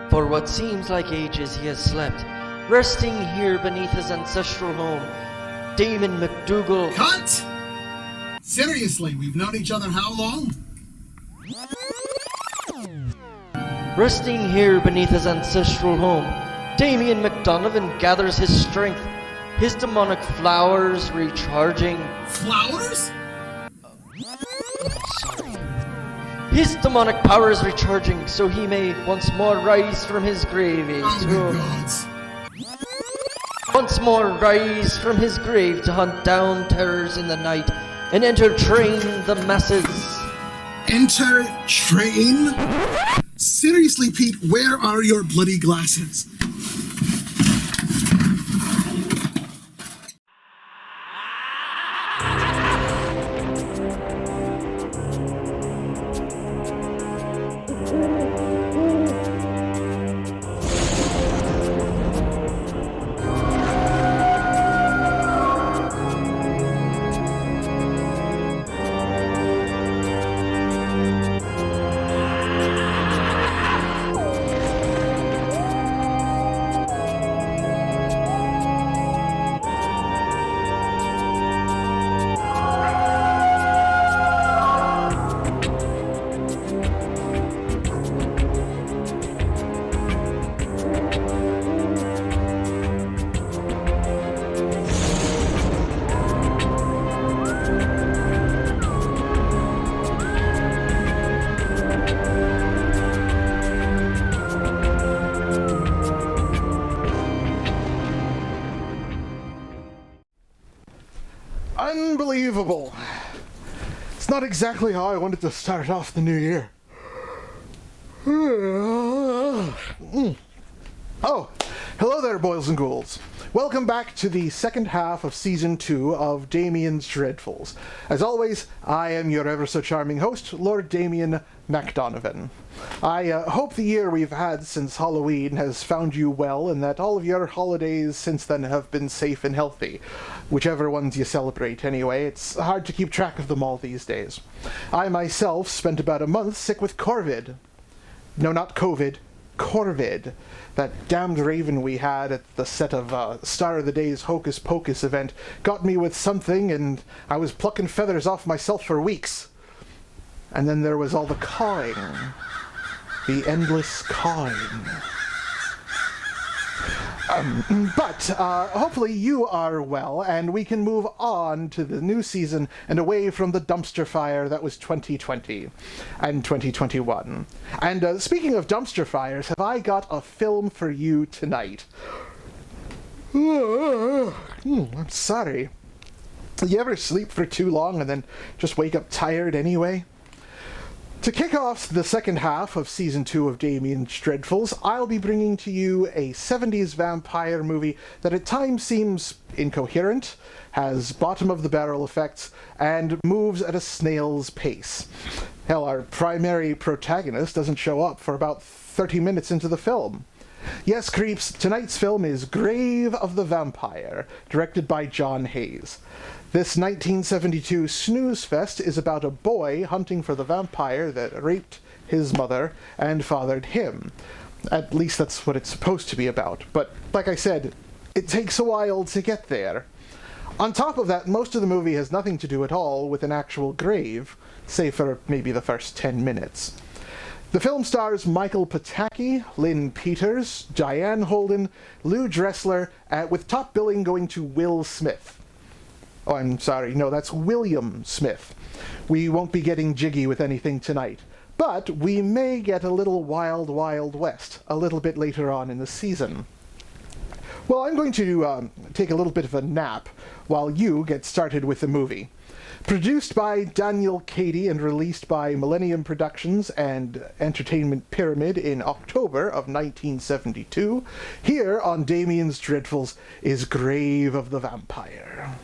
For what seems like ages he has slept, resting here beneath his ancestral home. Damian MacDougall. Cut! Seriously, we've known each other how long? Resting here beneath his ancestral home, Damian MacDonovan gathers his strength, his demonic flowers recharging. Flowers? His demonic powers recharging, so he may once more rise from his grave. Once more rise from his grave to hunt down terrors in the night and entertain the masses. Entertain? Seriously, Pete, where are your bloody glasses? Unbelievable. It's not exactly how I wanted to start off the new year. Oh, hello there, boys and ghouls. Welcome back to the second half of Season 2 of Damian's Dreadfuls. As always, I am your ever-so-charming host, Lord Damian MacDonovan. I hope the year we've had since Halloween has found you well and that all of your holidays since then have been safe and healthy. Whichever ones you celebrate, anyway. It's hard to keep track of them all these days. I myself spent about a month sick with Corvid. No, not COVID. Corvid. That damned raven we had at the set of Star of the Day's Hocus Pocus event got me with something, and I was plucking feathers off myself for weeks. And then there was all the cawing. The endless cawing. But hopefully you are well, and we can move on to the new season and away from the dumpster fire that was 2020 and 2021. And speaking of dumpster fires, have I got a film for you tonight? I'm sorry. You ever sleep for too long and then just wake up tired anyway? To kick off the second half of Season 2 of Damian's Dreadfuls, I'll be bringing to you a 70s vampire movie that at times seems incoherent, has bottom-of-the-barrel effects, and moves at a snail's pace. Hell, our primary protagonist doesn't show up for about 30 minutes into the film. Yes, creeps, tonight's film is Grave of the Vampire, directed by John Hayes. This 1972 snooze fest is about a boy hunting for the vampire that raped his mother and fathered him. At least that's what it's supposed to be about. But, like I said, it takes a while to get there. On top of that, most of the movie has nothing to do at all with an actual grave, save for maybe the first 10 minutes. The film stars Michael Pataki, Lynn Peters, Diane Holden, Lieux Dressler, with top billing going to Will Smith. Oh, I'm sorry, no, that's William Smith. We won't be getting jiggy with anything tonight, but we may get a little Wild Wild West a little bit later on in the season. Well, I'm going to take a little bit of a nap while you get started with the movie. Produced by Daniel Cady and released by Millenium Productions and Entertainment Pyramid in October of 1972, here on Damian's Dreadfuls is Grave of the Vampire.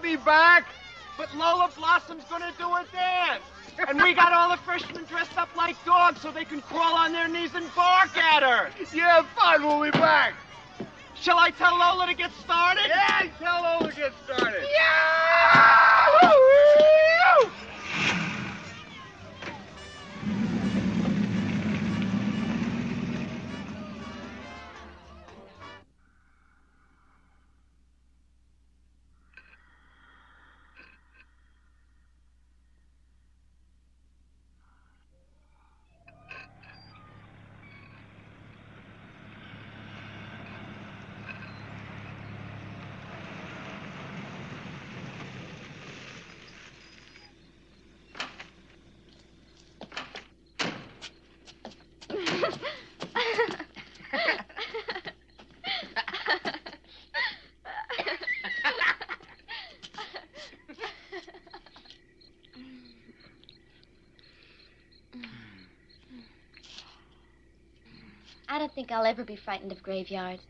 be back, but Lola Blossom's gonna do a dance. And we got all the freshmen dressed up like dogs so they can crawl on their knees and bark at her. Yeah, fine, we'll be back. Shall I tell Lola to get started? Yeah, tell Lola to get started. Yeah! I don't think I'll ever be frightened of graveyards.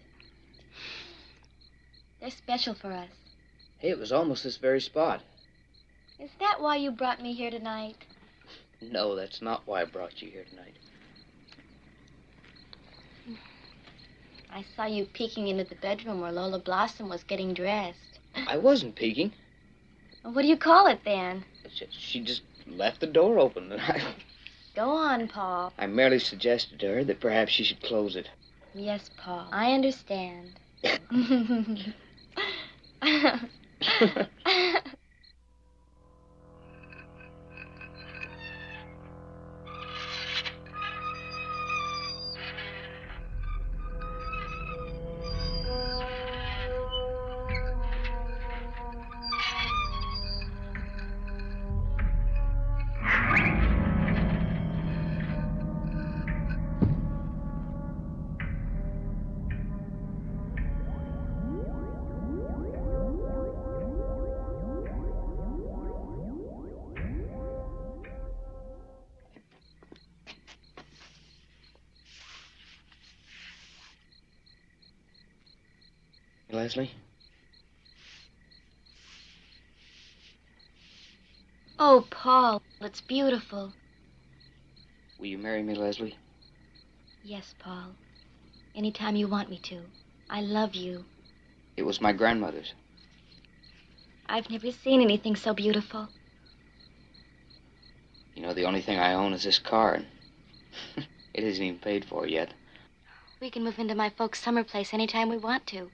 They're special for us. Hey, it was almost this very spot. Is that why you brought me here tonight? No, that's not why I brought you here tonight. I saw you peeking into the bedroom where Lola Blossom was getting dressed. I wasn't peeking. What do you call it, then? She just left the door open, and Go on, Paul. I merely suggested to her that perhaps she should close it. Yes, Paul. I understand. Leslie? Oh, Paul, it's beautiful. Will you marry me, Leslie? Yes, Paul. Anytime you want me to. I love you. It was my grandmother's. I've never seen anything so beautiful. You know, the only thing I own is this car, and it isn't even paid for yet. We can move into my folks' summer place anytime we want to.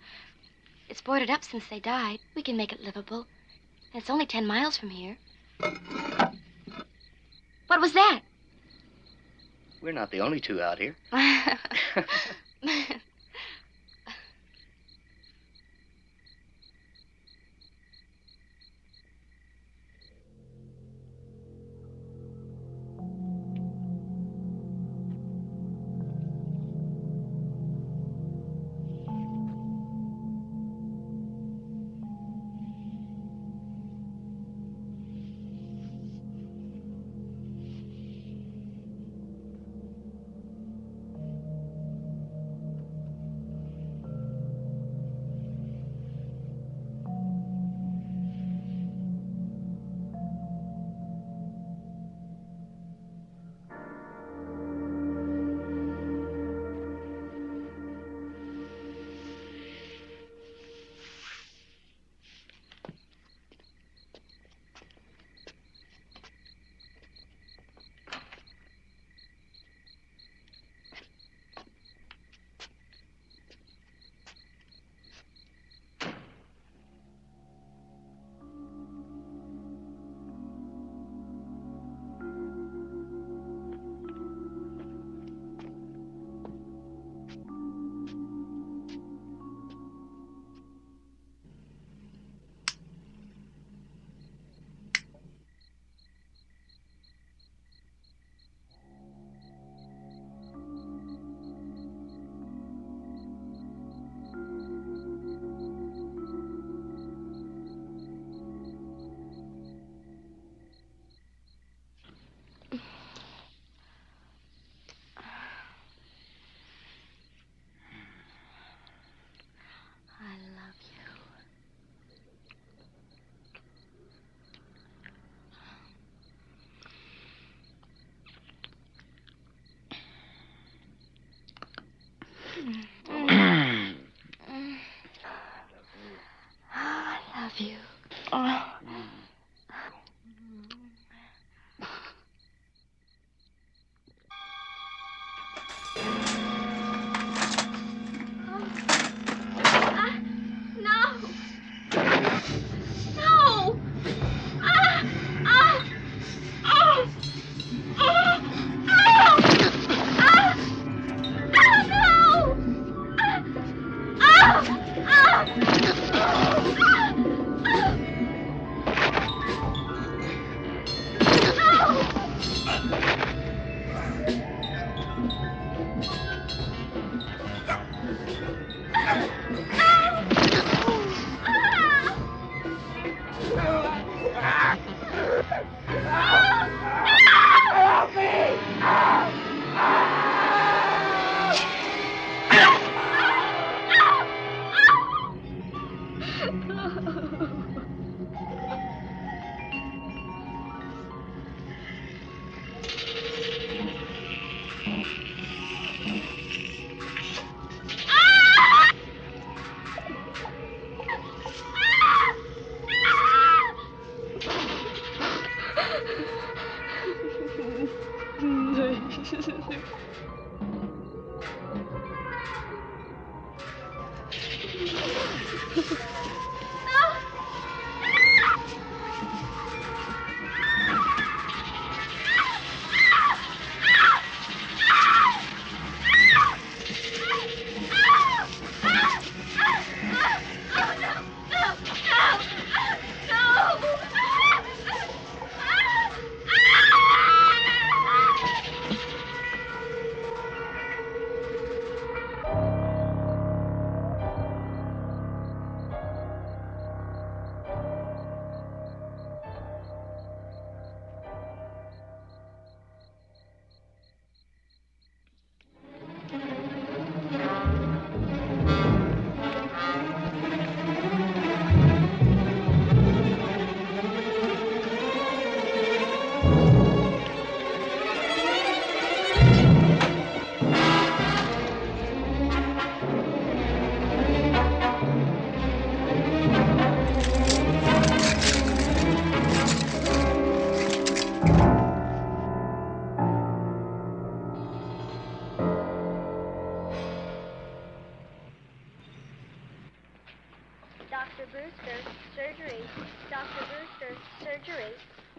It's boarded up since they died. We can make it livable. And it's only 10 miles from here. What was that? We're not the only two out here.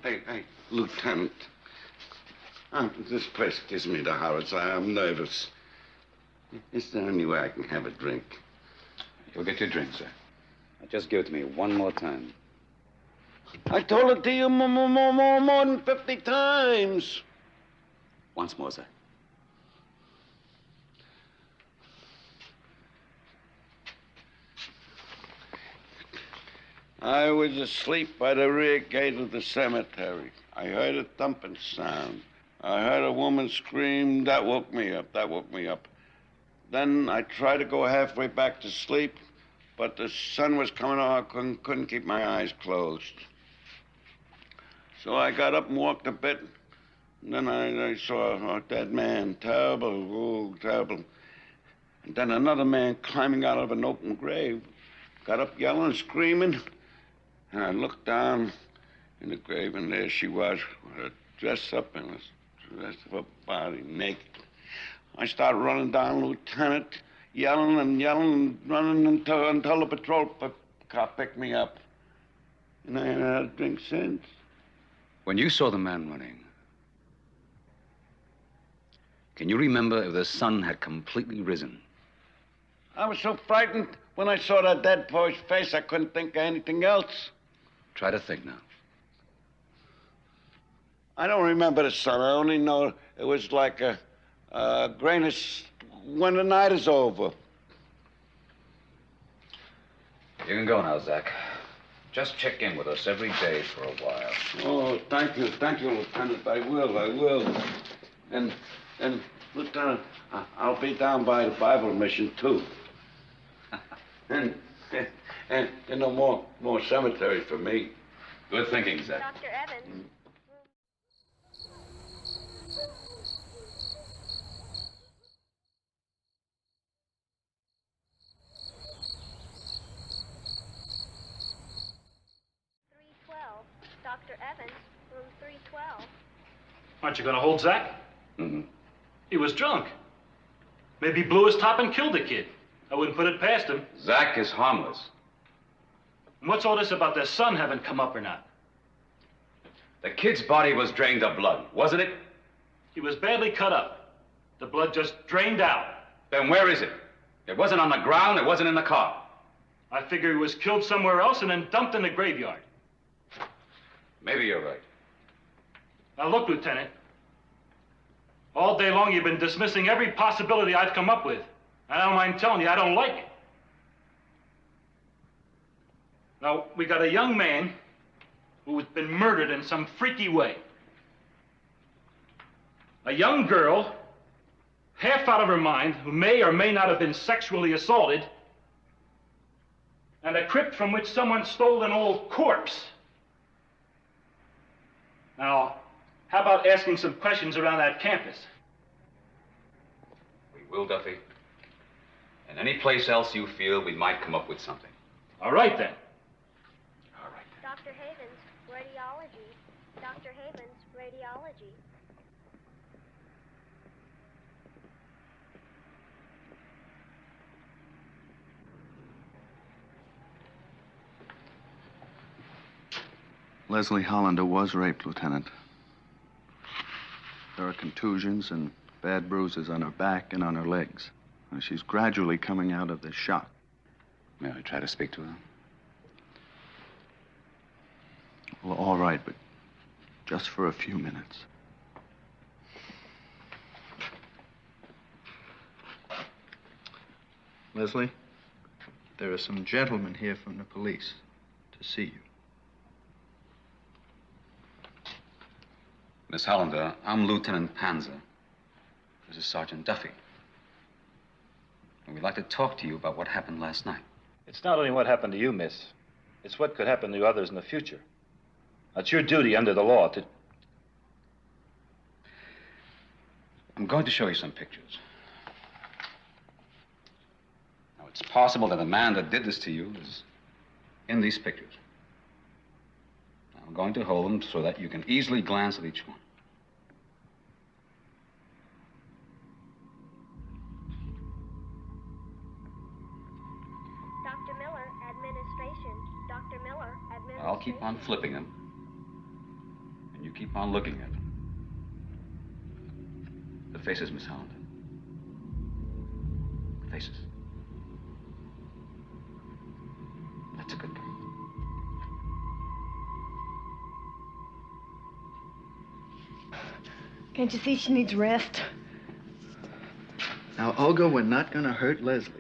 Hey, Lieutenant. This place gives me the horrors. I am nervous. Is there any way I can have a drink? You'll get your drink, sir. Now just give it to me one more time. I told it to you more than 50 times. Once more, sir. I was asleep by the rear gate of the cemetery. I heard a thumping sound. I heard a woman scream. That woke me up. Then I tried to go halfway back to sleep, but the sun was coming on. I couldn't keep my eyes closed. So I got up and walked a bit. And then I saw a dead man. Terrible, terrible. And then another man climbing out of an open grave. Got up yelling and screaming. And I looked down in the grave, and there she was, with her dress up and the rest of her body naked. I started running down, Lieutenant, yelling and running until the patrol car picked me up. And I ain't had a drink since. When you saw the man running, can you remember if the sun had completely risen? I was so frightened when I saw that dead boy's face, I couldn't think of anything else. Try to think now. I don't remember the sun. I only know it was like a grayness when the night is over. You can go now, Zach. Just check in with us every day for a while. Oh, thank you, Lieutenant. I will. And Lieutenant, I'll be down by the Bible mission, too. and no more cemetery for me. Good thinking, Zach. Dr. Evans. Dr. Evans, room 312. Aren't you going to hold Zach? Mm-hmm. He was drunk. Maybe he blew his top and killed the kid. I wouldn't put it past him. Zach is harmless. And what's all this about their son having come up or not? The kid's body was drained of blood, wasn't it? He was badly cut up. The blood just drained out. Then where is it? It wasn't on the ground, it wasn't in the car. I figure he was killed somewhere else and then dumped in the graveyard. Maybe you're right. Now look, Lieutenant. All day long you've been dismissing every possibility I've come up with. I don't mind telling you, I don't like it. Now, we got a young man who has been murdered in some freaky way. A young girl, half out of her mind, who may or may not have been sexually assaulted, and a crypt from which someone stole an old corpse. Now, how about asking some questions around that campus? We will, Duffy. And any place else you feel we might come up with something. All right, then. All right. Dr. Havens, radiology. Dr. Havens, radiology. Leslie Hollander was raped, Lieutenant. There are contusions and bad bruises on her back and on her legs. And she's gradually coming out of this shock. May I try to speak to her? Well, all right, but just for a few minutes. Leslie, there are some gentlemen here from the police to see you. Miss Hollander, I'm Lieutenant Panzer. This is Sergeant Duffy. And we'd like to talk to you about what happened last night. It's not only what happened to you, miss. It's what could happen to others in the future. It's your duty under the law to... I'm going to show you some pictures. Now, it's possible that the man that did this to you is in these pictures. I'm going to hold them so that you can easily glance at each one. Dr. Miller, administration. Dr. Miller, administration. I'll keep on flipping them. And you keep on looking at them. The faces, Miss Hollander. The faces. That's a good girl. Can't you see she needs rest? Now, Olga, we're not going to hurt Leslie.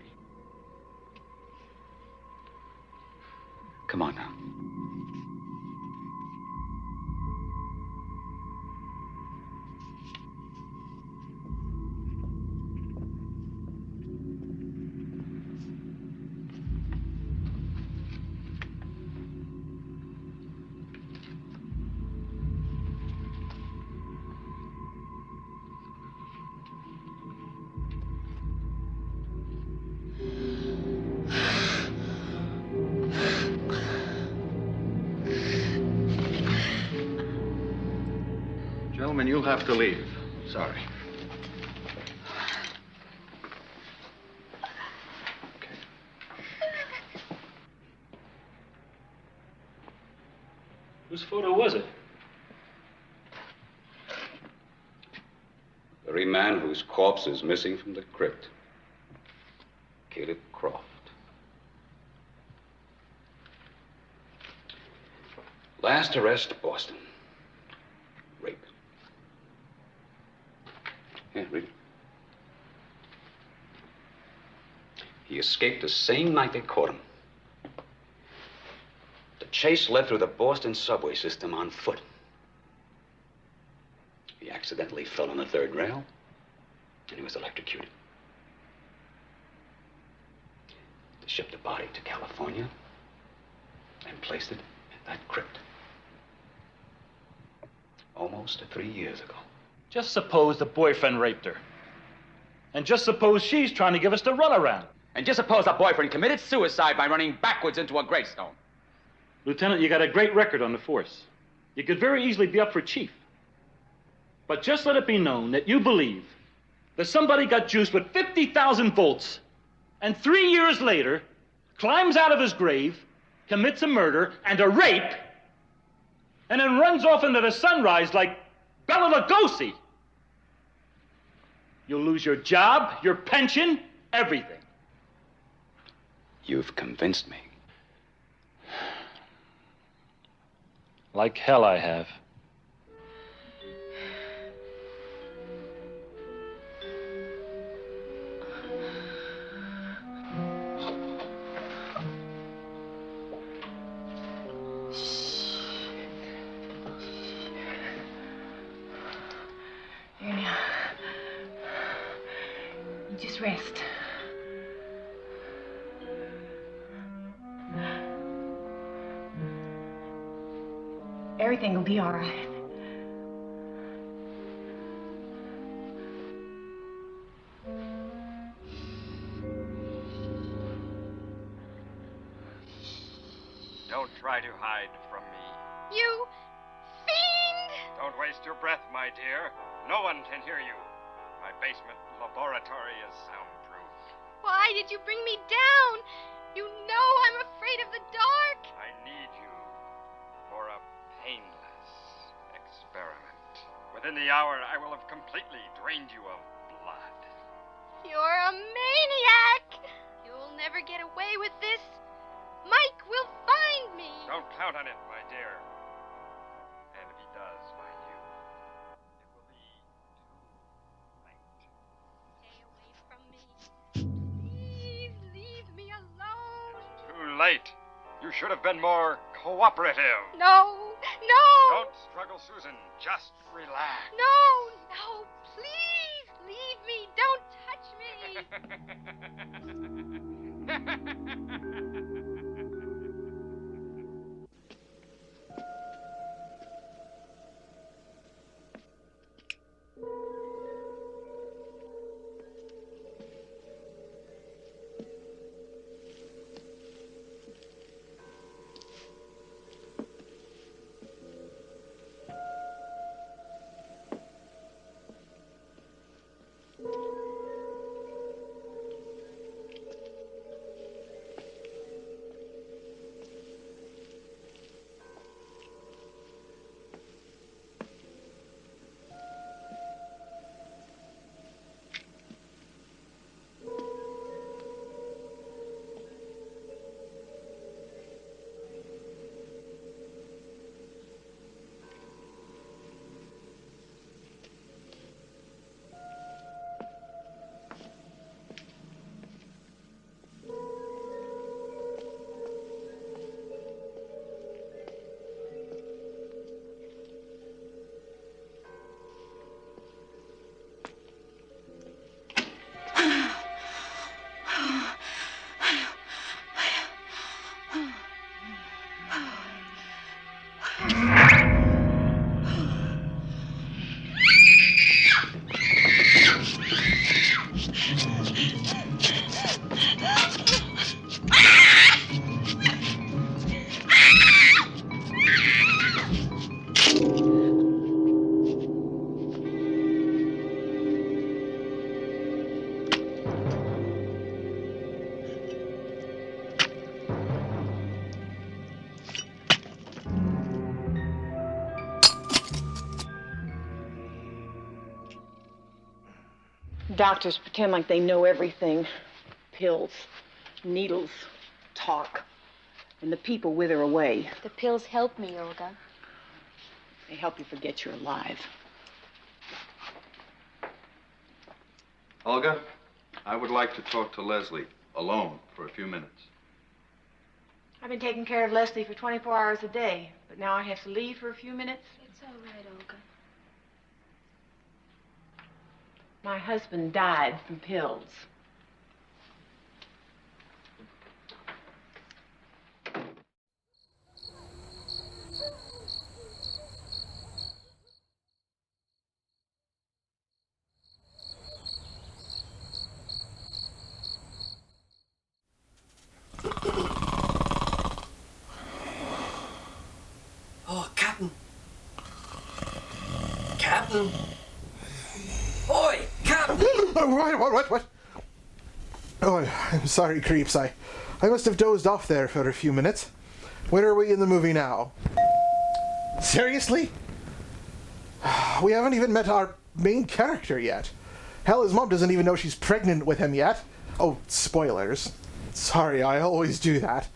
Come on now. Gentlemen, you'll have to leave. Sorry. Whose photo was it? The very man whose corpse is missing from the crypt. Cady Croft. Last arrest, Boston. Rape. Here, read it. He escaped the same night they caught him. The chase led through the Boston subway system on foot. He accidentally fell on the third rail, and he was electrocuted. They shipped the body to California and placed it in that crypt. Almost 3 years ago. Just suppose the boyfriend raped her. And just suppose she's trying to give us the runaround. And just suppose the boyfriend committed suicide by running backwards into a gravestone. Lieutenant, you got a great record on the force. You could very easily be up for chief. But just let it be known that you believe that somebody got juiced with 50,000 volts and 3 years later climbs out of his grave, commits a murder and a rape, and then runs off into the sunrise like Bela Lugosi. You'll lose your job, your pension, everything. You've convinced me. Like hell I have. Just rest. Everything will be all right. Don't try to hide from me. You fiend! Don't waste your breath, my dear. No one can hear you. My basement laboratory is soundproof. Why did you bring me down? You know I'm afraid of the dark. I need you for a painless experiment. Within the hour, I will have completely drained you of blood. You're a maniac. You'll never get away with this. Mike will find me. Don't count on it, my dear. And if he does find you, it will be too late. Stay away from me. Please leave me alone. Too late. You should have been more cooperative. No. Don't struggle, Susan. Just relax. No. Please leave me. Don't touch me. Doctors pretend like they know everything. Pills, needles, talk. And the people wither away. The pills help me, Olga. They help you forget you're alive. Olga, I would like to talk to Leslie alone for a few minutes. I've been taking care of Leslie for 24 hours a day, but now I have to leave for a few minutes. It's all right, Olga. My husband died from pills. Oh, Captain. Captain. Oi, Captain. What? Oh, I'm sorry, creeps. I must have dozed off there for a few minutes. Where are we in the movie now? Seriously? We haven't even met our main character yet. Hell, his mom doesn't even know she's pregnant with him yet. Oh, spoilers. Sorry, I always do that.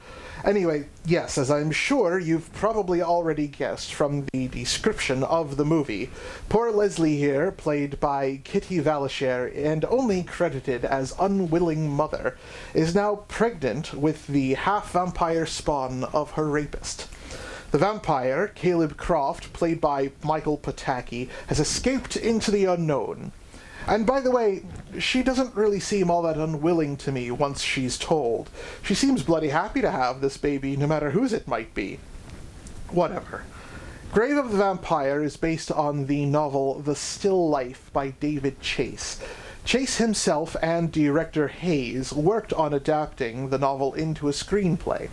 Anyway, yes, as I'm sure you've probably already guessed from the description of the movie, poor Leslie here, played by Kitty Valasher and only credited as unwilling mother, is now pregnant with the half-vampire spawn of her rapist. The vampire, Caleb Croft, played by Michael Pataki, has escaped into the unknown. And by the way, she doesn't really seem all that unwilling to me once she's told. She seems bloody happy to have this baby, no matter whose it might be. Whatever. Grave of the Vampire is based on the novel The Still Life by David Chase. Chase himself and director Hayes worked on adapting the novel into a screenplay.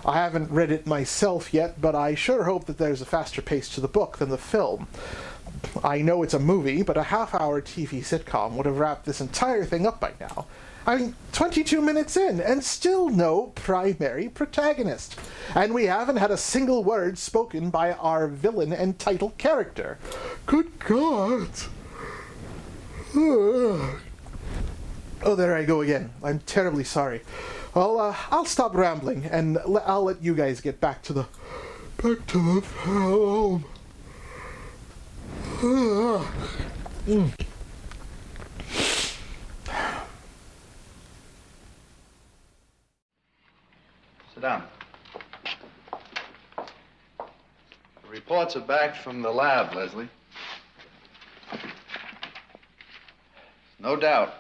I haven't read it myself yet, but I sure hope that there's a faster pace to the book than the film. I know it's a movie, but a half-hour TV sitcom would have wrapped this entire thing up by now. I mean, 22 minutes in, and still no primary protagonist. And we haven't had a single word spoken by our villain and title character. Good God! Oh, there I go again. I'm terribly sorry. Well, I'll stop rambling, and I'll let you guys get back to the film. Sit down. The reports are back from the lab, Leslie. No doubt,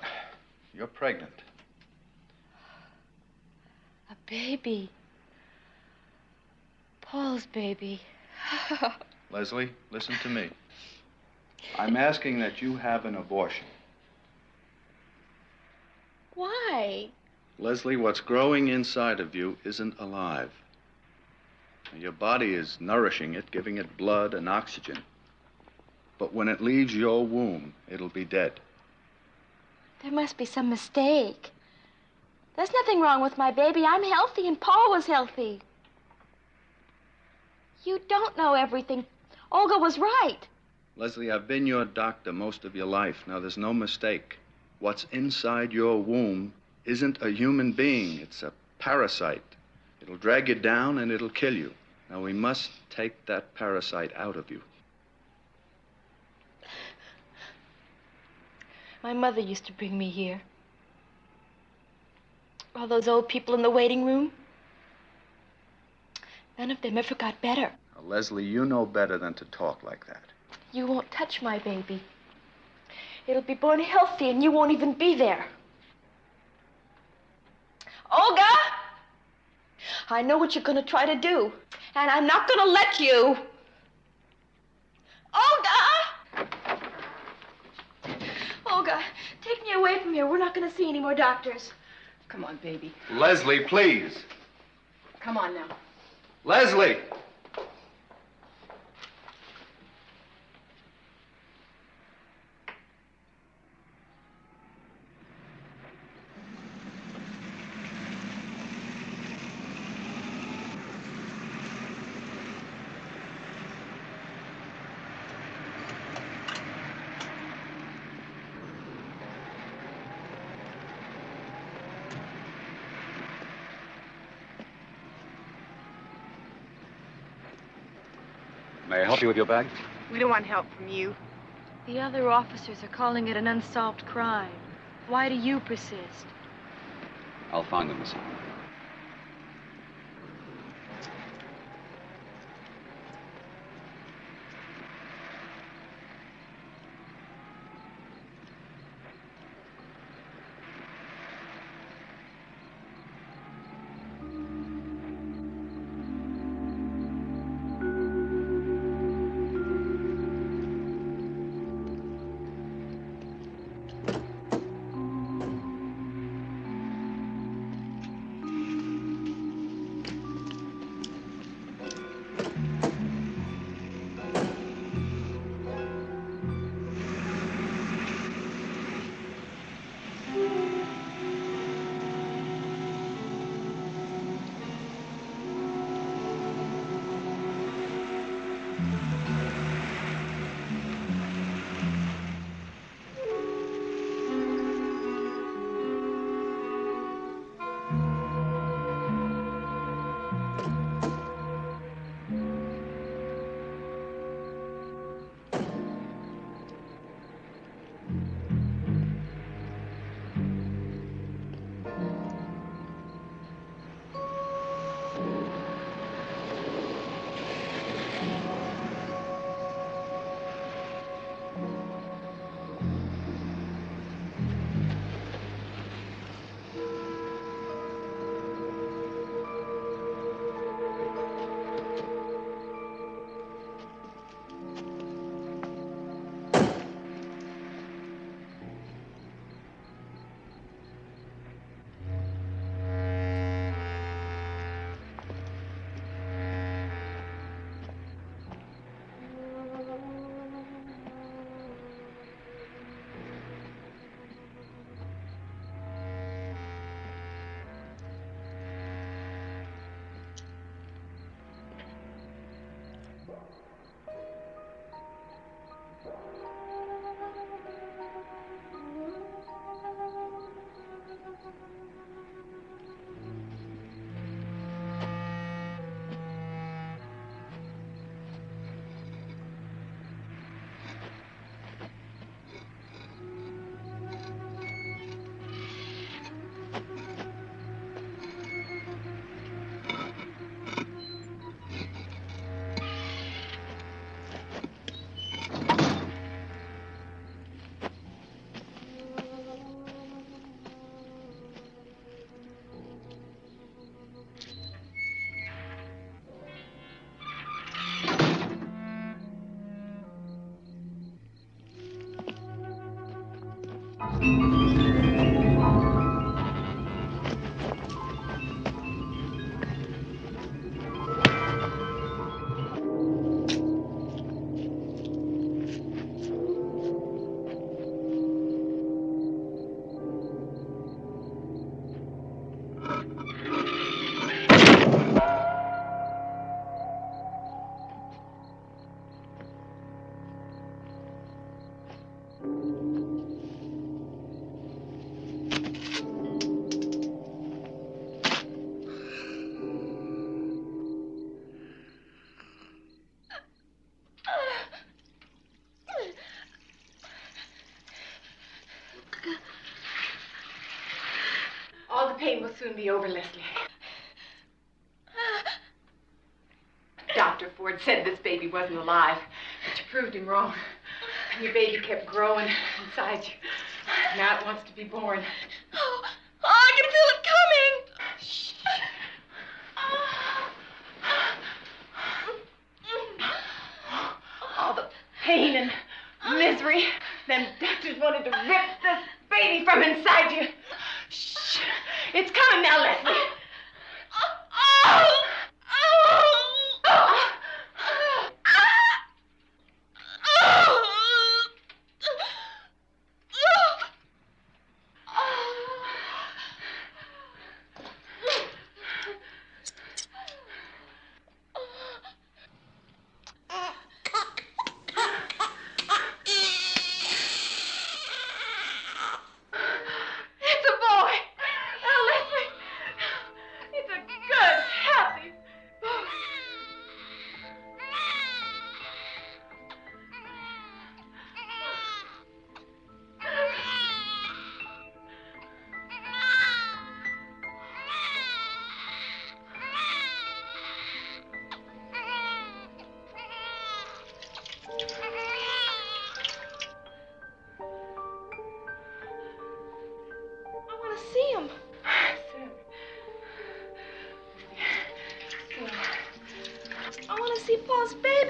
you're pregnant. A baby. Paul's baby. Leslie, listen to me. I'm asking that you have an abortion. Why? Leslie, what's growing inside of you isn't alive. Your body is nourishing it, giving it blood and oxygen. But when it leaves your womb, it'll be dead. There must be some mistake. There's nothing wrong with my baby. I'm healthy, and Paul was healthy. You don't know everything. Olga was right. Leslie, I've been your doctor most of your life. Now, there's no mistake. What's inside your womb isn't a human being. It's a parasite. It'll drag you down and it'll kill you. Now, we must take that parasite out of you. My mother used to bring me here. All those old people in the waiting room. None of them ever got better. Now, Leslie, you know better than to talk like that. You won't touch my baby. It'll be born healthy, and you won't even be there. Olga! I know what you're going to try to do, and I'm not going to let you. Olga! Olga, take me away from here. We're not going to see any more doctors. Come on, baby. Leslie, please. Come on now. Leslie! May I help you with your bag? We don't want help from you. The other officers are calling it an unsolved crime. Why do you persist? I'll find them, Miss. pain will soon be over, Leslie. Dr. Ford said this baby wasn't alive, but you proved him wrong. And your baby kept growing inside you. Now it wants to be born. Oh, I can feel it coming. Shh. All the pain and misery. Them doctors wanted to rip this baby from inside you. Shh. It's coming now, Leslie.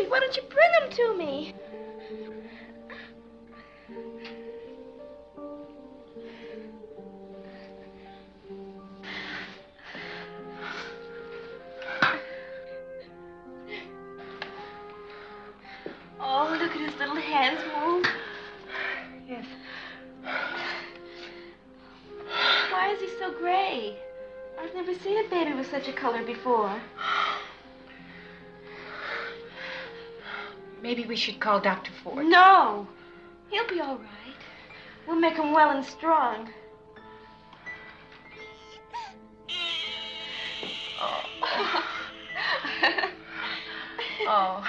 Why don't you bring him to me? Oh, look at his little hands move. Yes. Why is he so gray? I've never seen a baby with such a color before. Maybe we should call Dr. Ford. No. He'll be all right. We'll make him well and strong. Oh. Oh.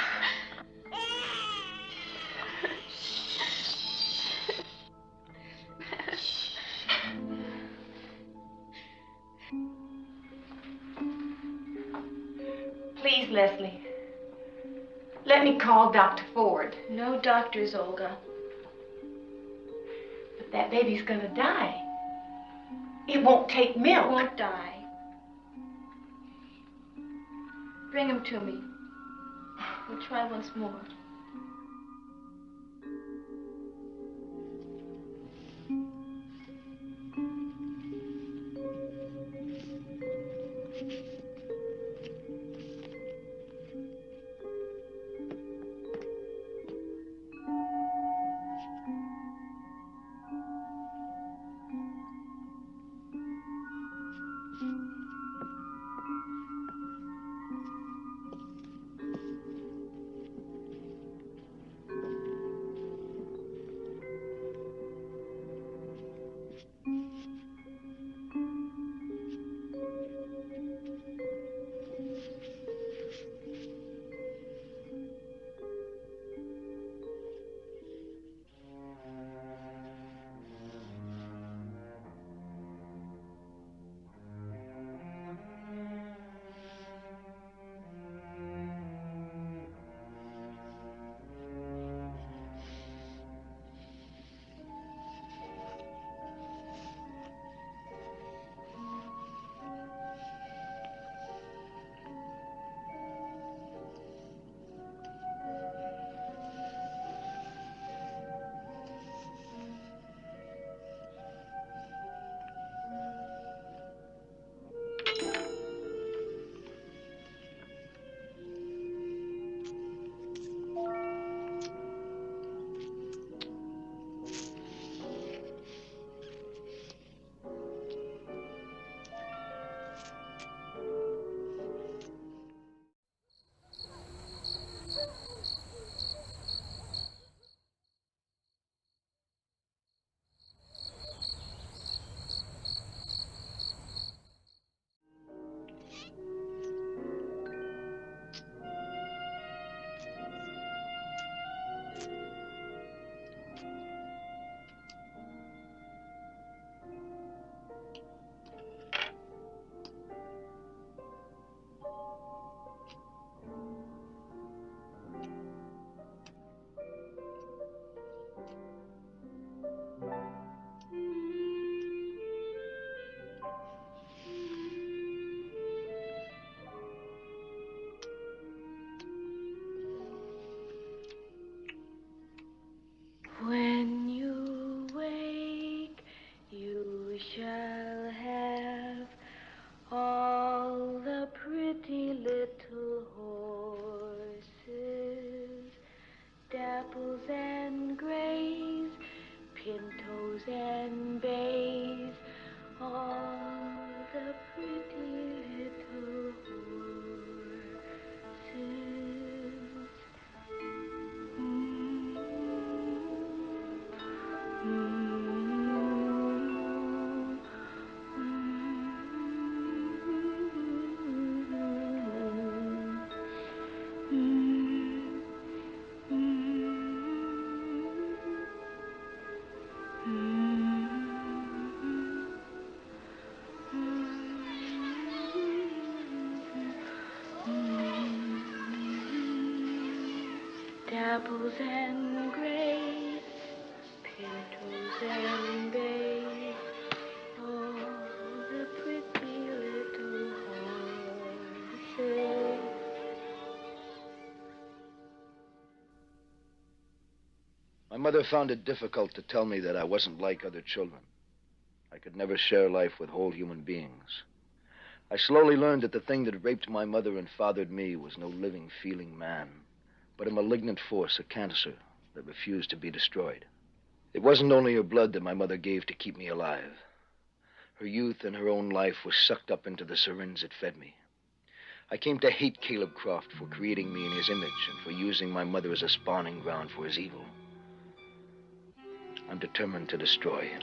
Please, Leslie. Let me call Dr. Ford. No doctors, Olga. But that baby's gonna die. It won't take milk. He won't die. Bring him to me. We'll try once more. apples and grapes, pintos and bays, all the pretty little horses. My mother found it difficult to tell me that I wasn't like other children. I could never share life with whole human beings. I slowly learned that the thing that raped my mother and fathered me was no living, feeling man, but a malignant force, a cancer that refused to be destroyed. It wasn't only her blood that my mother gave to keep me alive. Her youth and her own life was sucked up into the syringe that fed me. I came to hate Caleb Croft for creating me in his image and for using my mother as a spawning ground for his evil. I'm determined to destroy him.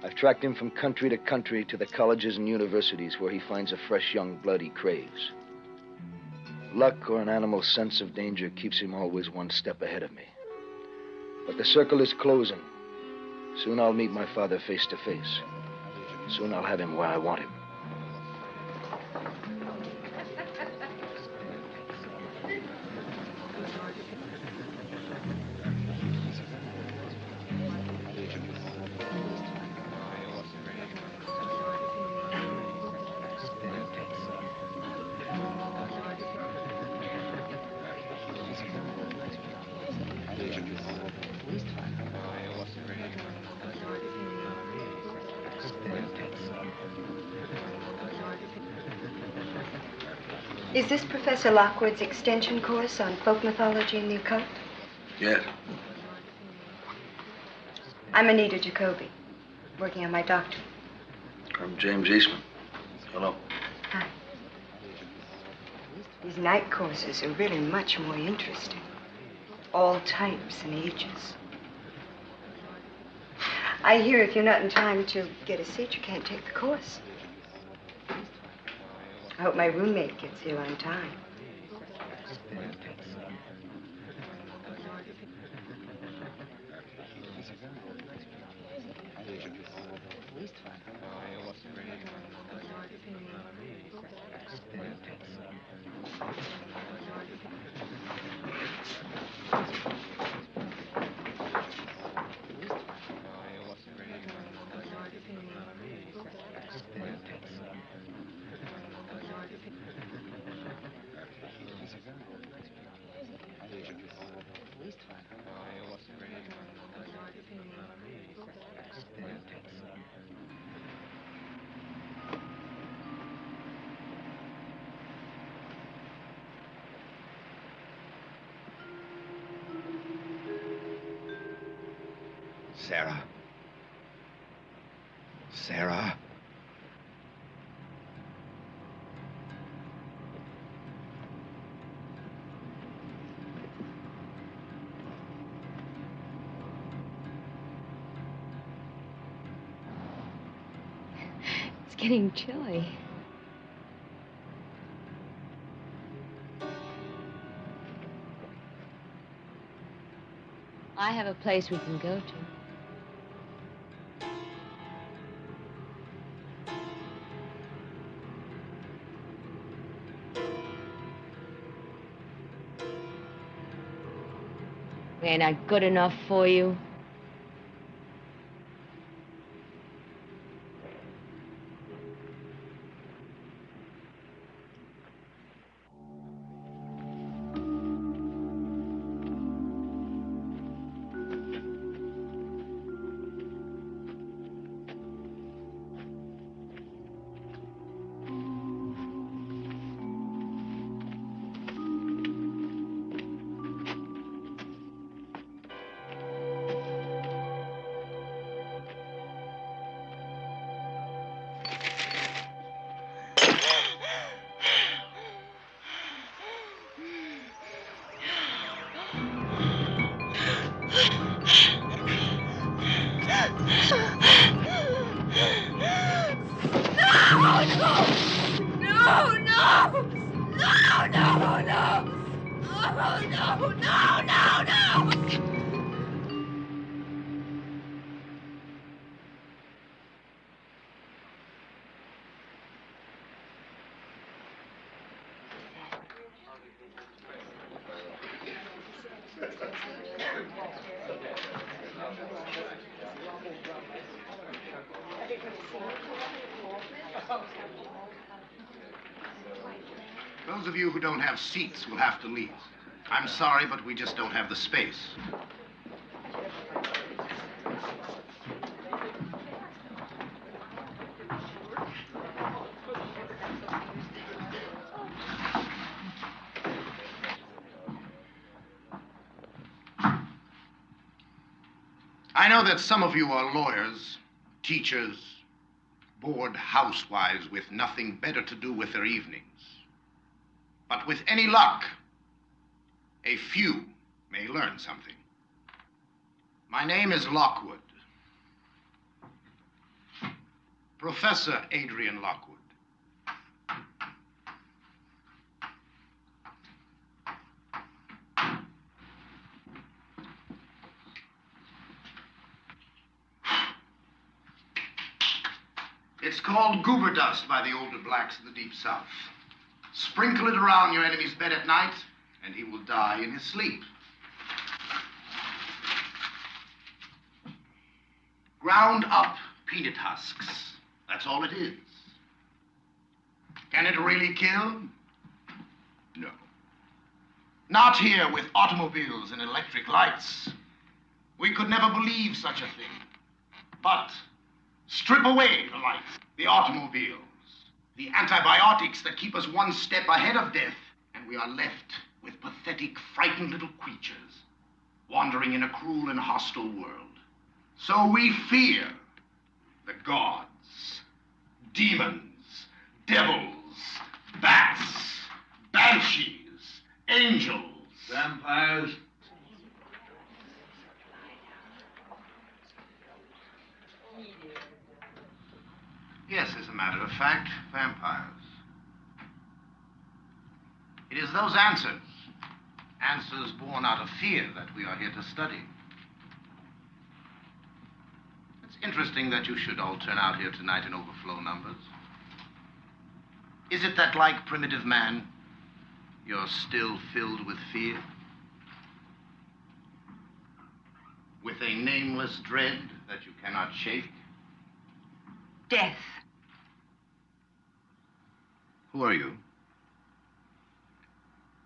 I've tracked him from country to country to the colleges and universities where he finds a fresh young blood he craves. Luck or an animal's sense of danger keeps him always one step ahead of me. But the circle is closing. Soon I'll meet my father face to face. Soon I'll have him where I want him. Is this Professor Lockwood's extension course on folk mythology and the occult? Yes. I'm Anita Jacoby, working on my doctorate. I'm James Eastman. Hello. Hi. These night courses are really much more interesting. All types and ages. I hear if you're not in time to get a seat, you can't take the course. I hope my roommate gets here on time. Sarah. Sarah. It's getting chilly. I have a place we can go to. Ain't I good enough for you? Those of you who don't have seats will have to leave. I'm sorry, but we just don't have the space. I know that some of you are lawyers, teachers, bored housewives with nothing better to do with their evenings. But with any luck, a few may learn something. My name is Lockwood. Professor Adrian Lockwood. It's called goober dust by the older blacks in the Deep South. Sprinkle it around your enemy's bed at night, and he will die in his sleep. Ground up peanut husks. That's all it is. Can it really kill? No. Not here with automobiles and electric lights. We could never believe such a thing. But strip away the lights, the automobiles, the antibiotics that keep us one step ahead of death, and we are left with pathetic, frightened little creatures wandering in a cruel and hostile world. So we fear the gods, demons, devils, bats, banshees, angels, vampires. Yes, as a matter of fact, vampires. It is those answers born out of fear, that we are here to study. It's interesting that you should all turn out here tonight in overflow numbers. Is it that, like primitive man, you're still filled with fear? With a nameless dread that you cannot shake? Death. Who are you?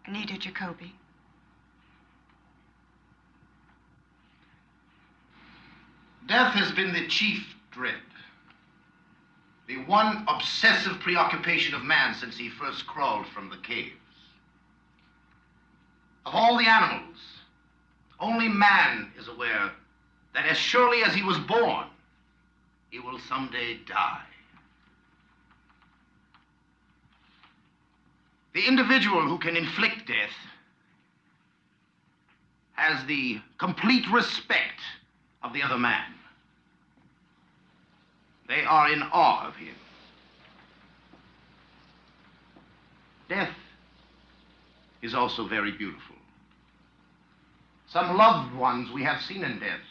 Anita Jacoby. Death has been the chief dread. The one obsessive preoccupation of man since he first crawled from the caves. Of all the animals, only man is aware that as surely as he was born, he will someday die. The individual who can inflict death has the complete respect of the other man. They are in awe of him. Death is also very beautiful. Some loved ones we have seen in death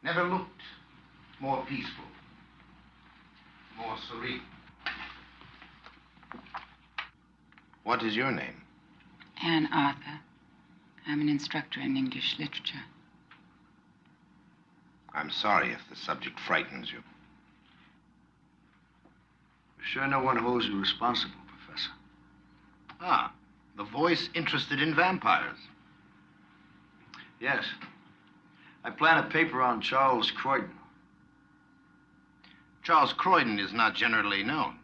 never looked more peaceful, more serene. What is your name? Anne Arthur. I'm an instructor in English literature. I'm sorry if the subject frightens you. Sure no one holds you responsible, Professor. Ah, the voice interested in vampires. Yes. I plan a paper on Charles Croydon. Charles Croydon is not generally known.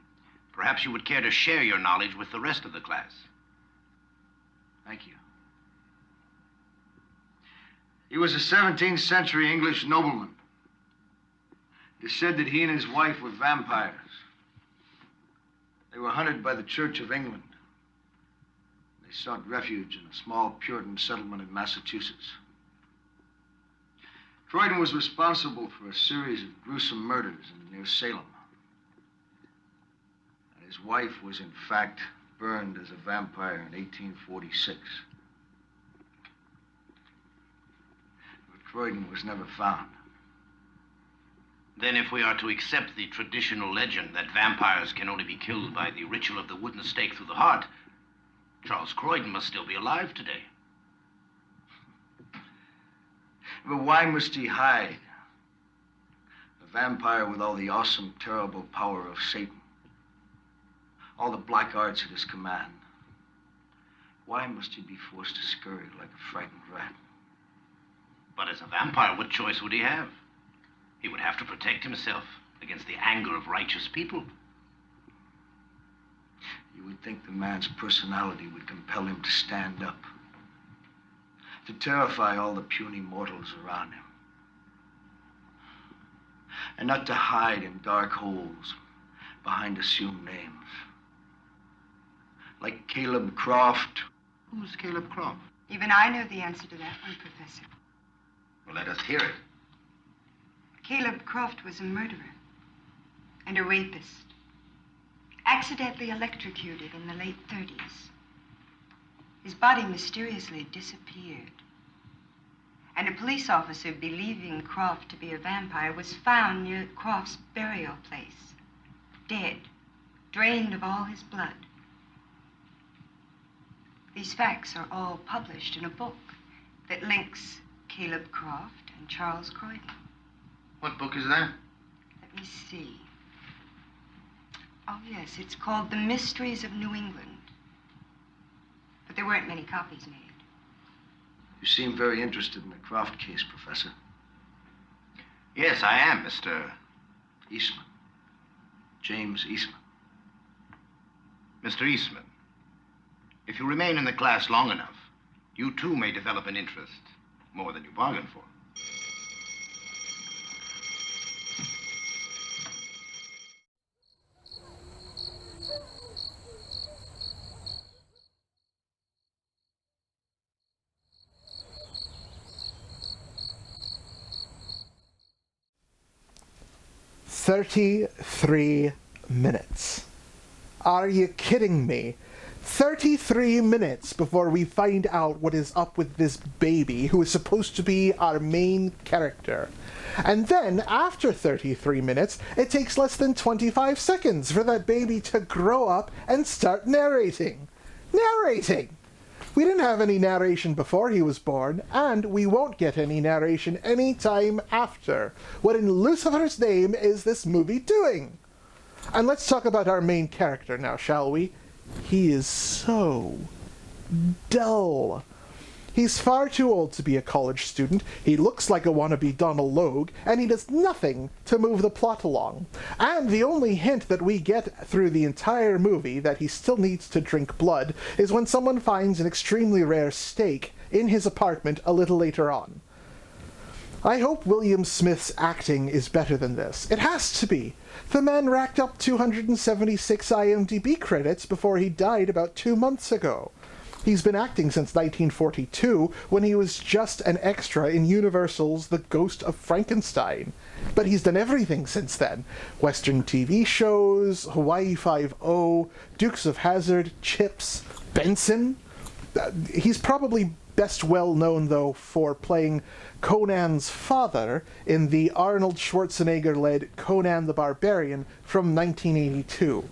Perhaps you would care to share your knowledge with the rest of the class. Thank you. He was a 17th century English nobleman. It is said that he and his wife were vampires. They were hunted by the Church of England. They sought refuge in a small Puritan settlement in Massachusetts. Croydon was responsible for a series of gruesome murders near Salem. And his wife was, in fact, burned as a vampire in 1846. But Croydon was never found. Then if we are to accept the traditional legend that vampires can only be killed by the ritual of the wooden stake through the heart, Charles Croydon must still be alive today. But why must he hide? A vampire with all the awesome, terrible power of Satan. All the black arts at his command. Why must he be forced to scurry like a frightened rat? But as a vampire, what choice would he have? He would have to protect himself against the anger of righteous people. You would think the man's personality would compel him to stand up. To terrify all the puny mortals around him. And not to hide in dark holes behind assumed names. Like Caleb Croft. Who's Caleb Croft? Even I know the answer to that one, Professor. Well, let us hear it. Caleb Croft was a murderer and a rapist. Accidentally electrocuted in the late 30s. His body mysteriously disappeared. And a police officer believing Croft to be a vampire was found near Croft's burial place. Dead. Drained of all his blood. These facts are all published in a book that links Caleb Croft and Charles Croydon. What book is that? Let me see. Oh, yes, it's called The Mysteries of New England. But there weren't many copies made. You seem very interested in the Croft case, Professor. Yes, I am, Mr. Eastman. James Eastman. Mr. Eastman, if you remain in the class long enough, you too may develop an interest, more than you bargained for. "33 minutes. Are you kidding me? 33 minutes before we find out what is up with this baby who is supposed to be our main character. And then, after 33 minutes, it takes less than 25 seconds for that baby to grow up and start narrating. Narrating! We didn't have any narration before he was born, and we won't get any narration any time after. What in Lucifer's name is this movie doing? And let's talk about our main character now, shall we? He is so dull. He's far too old to be a college student, he looks like a wannabe Donald Logue, and he does nothing to move the plot along. And the only hint that we get through the entire movie that he still needs to drink blood is when someone finds an extremely rare steak in his apartment a little later on. I hope William Smith's acting is better than this. It has to be. The man racked up 276 IMDb credits before he died about 2 months ago. He's been acting since 1942, when he was just an extra in Universal's The Ghost of Frankenstein. But he's done everything since then. Western TV shows, Hawaii Five-0, Dukes of Hazzard, Chips, Benson. He's probably best well known, though, for playing Conan's father in the Arnold Schwarzenegger-led Conan the Barbarian from 1982.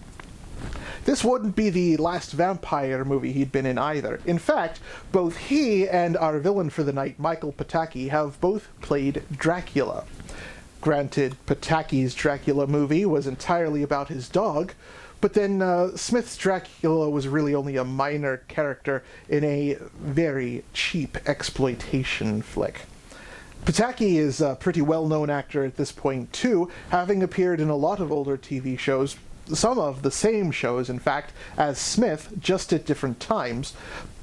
This wouldn't be the last vampire movie he'd been in either. In fact, both he and our villain for the night, Michael Pataki, have both played Dracula. Granted, Pataki's Dracula movie was entirely about his dog, but then Smith's Dracula was really only a minor character in a very cheap exploitation flick. Pataki is a pretty well-known actor at this point too, having appeared in a lot of older TV shows, some of the same shows, in fact, as Smith, just at different times,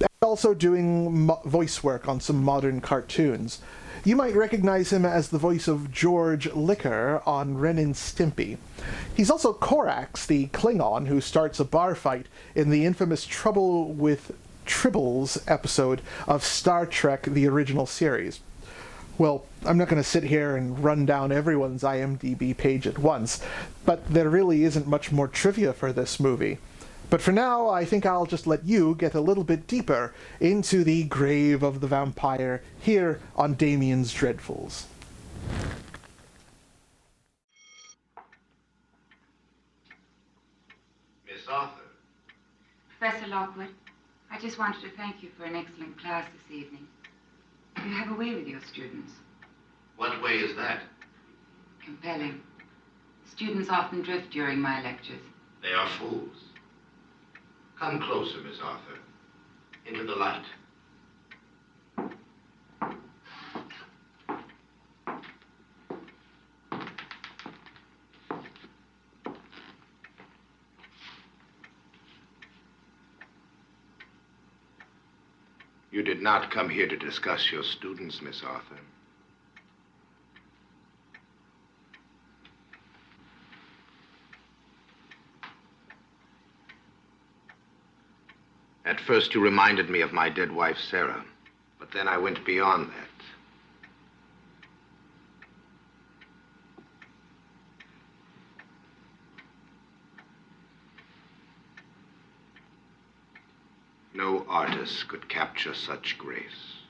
and also doing voice work on some modern cartoons. You might recognize him as the voice of George Liquor on Ren and Stimpy. He's also Korax, the Klingon who starts a bar fight in the infamous Trouble with Tribbles episode of Star Trek, the original series. Well, I'm not going to sit here and run down everyone's IMDb page at once, but there really isn't much more trivia for this movie. But for now, I think I'll just let you get a little bit deeper into the grave of the vampire here on Damien's Dreadfuls. Miss Arthur. Professor Lockwood, I just wanted to thank you for an excellent class this evening. You have a way with your students. What way is that? Compelling. Students often drift during my lectures. They are fools. Come closer, Miss Arthur. Into the light. You did not come here to discuss your students, Miss Arthur. At first, you reminded me of my dead wife, Sarah. But then I went beyond that. No artist could capture such grace.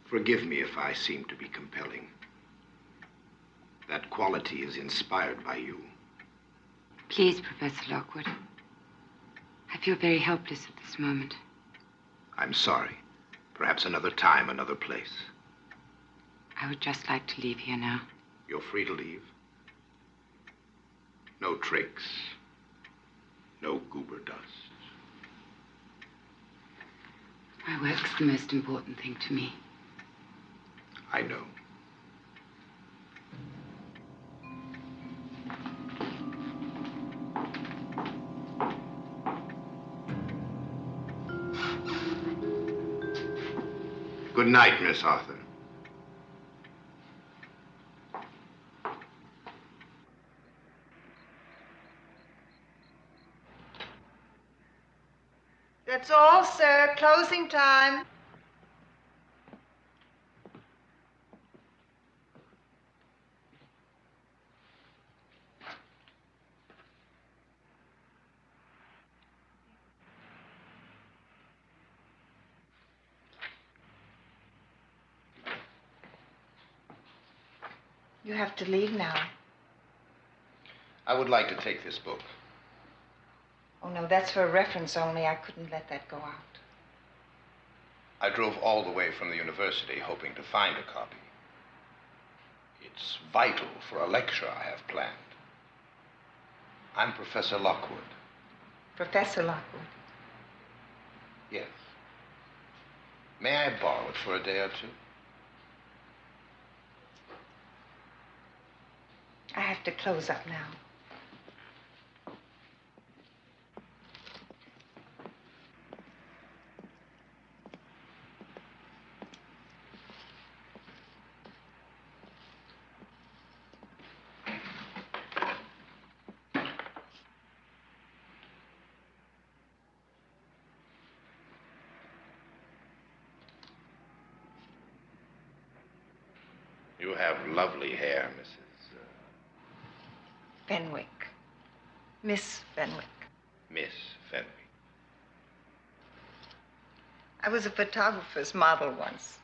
Forgive me if I seem to be compelling. That quality is inspired by you. Please, Professor Lockwood. I feel very helpless at this moment. I'm sorry. Perhaps another time, another place. I would just like to leave here now. You're free to leave. No tricks. No goober dust. My work's the most important thing to me. I know. Good night, Miss Arthur. That's all, sir. Closing time. You have to leave now. I would like to take this book. Oh, no, that's for reference only. I couldn't let that go out. I drove all the way from the university hoping to find a copy. It's vital for a lecture I have planned. I'm Professor Lockwood. Professor Lockwood? Yes. May I borrow it for a day or two? I have to close up now. You have lovely hair, Mrs. Fenwick. Miss Fenwick. Miss Fenwick. I was a photographer's model once.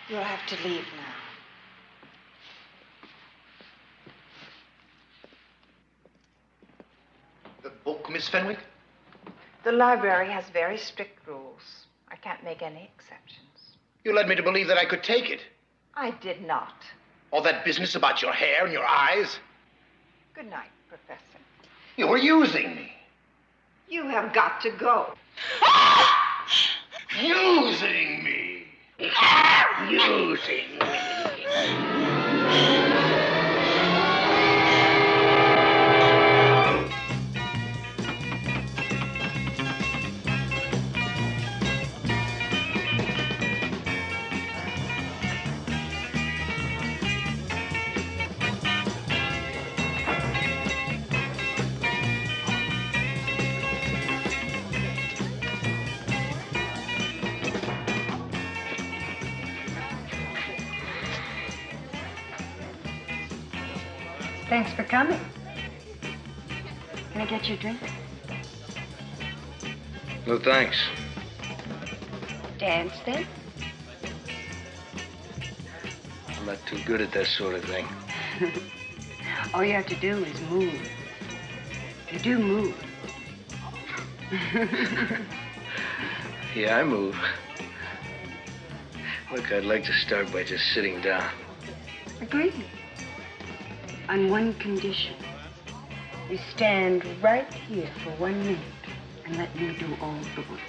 You'll have to leave now. The book, Miss Fenwick? The library has very strict rules. I can't make any exceptions. You led me to believe that I could take it. I did not. All that business about your hair and your eyes. Good night, Professor. You were using me. You have got to go. Using me. Using me. Thanks for coming. Can I get you a drink? No, thanks. Dance then? not too good at that sort of thing. All you have to do is move. You do move. Yeah, I move. Look, I'd like to start by just sitting down. Agreed. On one condition. You stand right here for 1 minute and let me do all the work.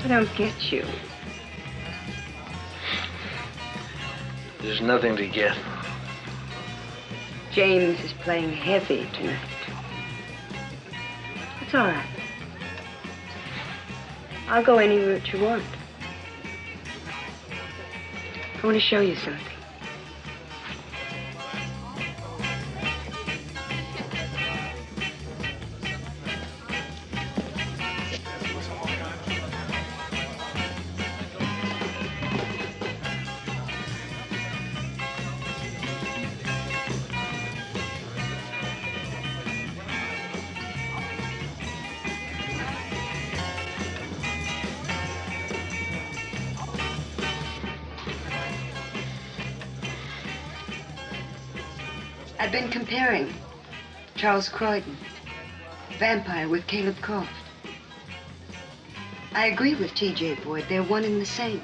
I don't get you. There's nothing to get. James is playing heavy tonight. It's all right. I'll go any route you want. I want to show you something. I've been comparing Charles Croydon, vampire, with Caleb Croft. I agree with T.J. Boyd. They're one and the same.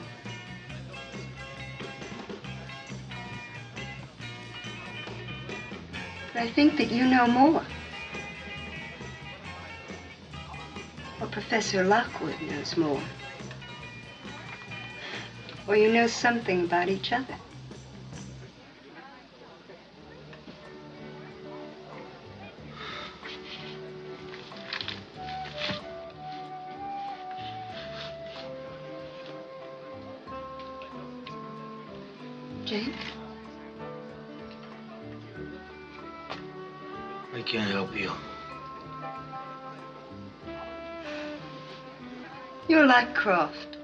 But I think that you know more. Or Professor Lockwood knows more. Or you know something about each other. James? I can't help you. You're like Croft.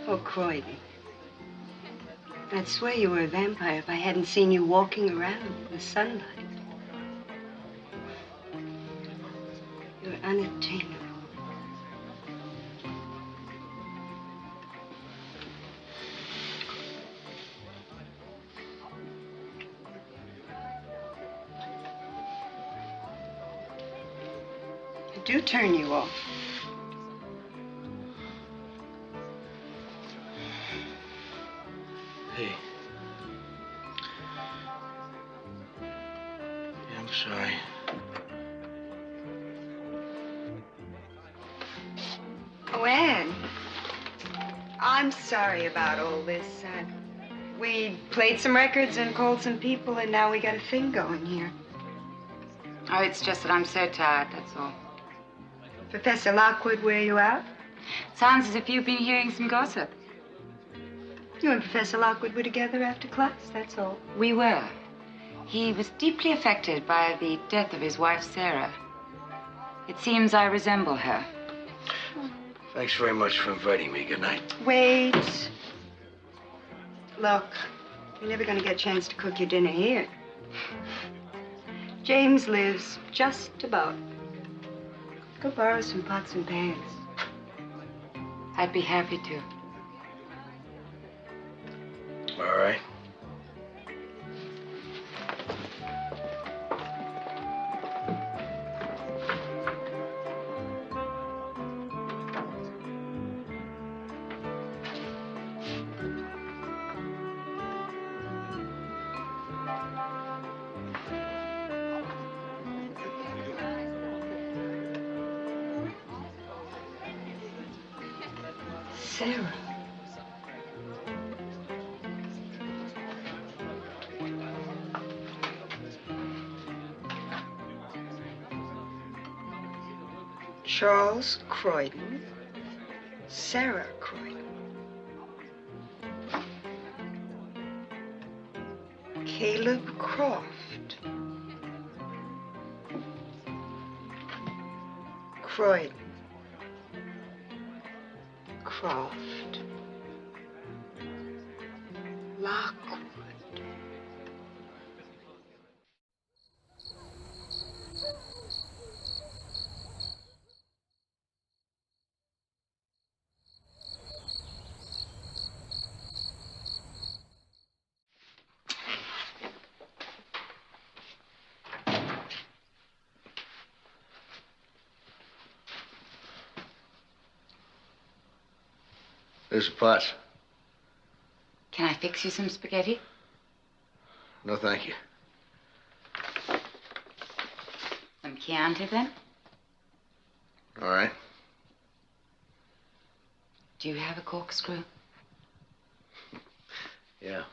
Or Croydon. I'd swear you were a vampire if I hadn't seen you walking around in the sunlight. You're unattainable. I do turn you off. Hey. Yeah, I'm sorry. Oh, Anne. I'm sorry about all this. We played some records and called some people, and now we got a thing going here. Oh, it's just that I'm so tired, that's all. Professor Lockwood wear you out? Sounds as if you've been hearing some gossip. You and Professor Lockwood were together after class, that's all. We were. He was deeply affected by the death of his wife, Sarah. It seems I resemble her. Thanks very much for inviting me. Good night. Wait. Look, you're never going to get a chance to cook your dinner here. James lives just about. Go borrow some pots and pans. I'd be happy to. All right. Sarah. Charles Croydon, Sarah Croydon. Caleb Croft. Croydon. Croft. Lockwood. There's the pots. Can I fix you some spaghetti? No, thank you. Some Chianti, then? All right. Do you have a corkscrew? Yeah.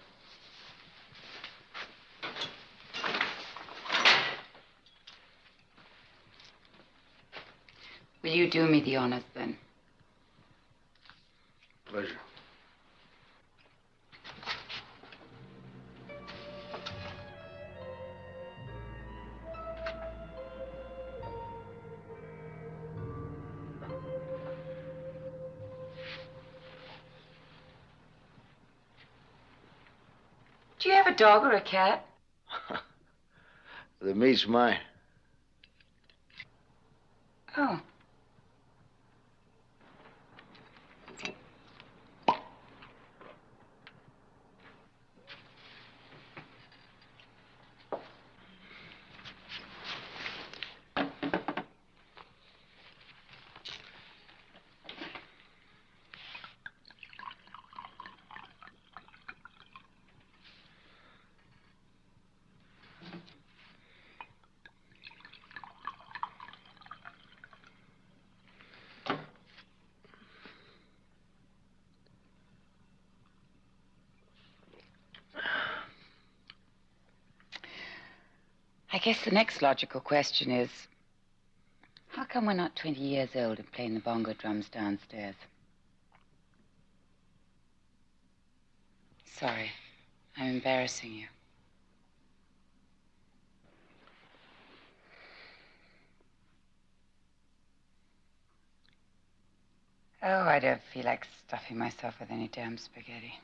Will you do me the honors, then? Pleasure. Do you have a dog or a cat? The meat's mine. Oh. I guess the next logical question is, how come we're not 20 years old and playing the bongo drums downstairs? Sorry, I'm embarrassing you. Oh, I don't feel like stuffing myself with any damn spaghetti.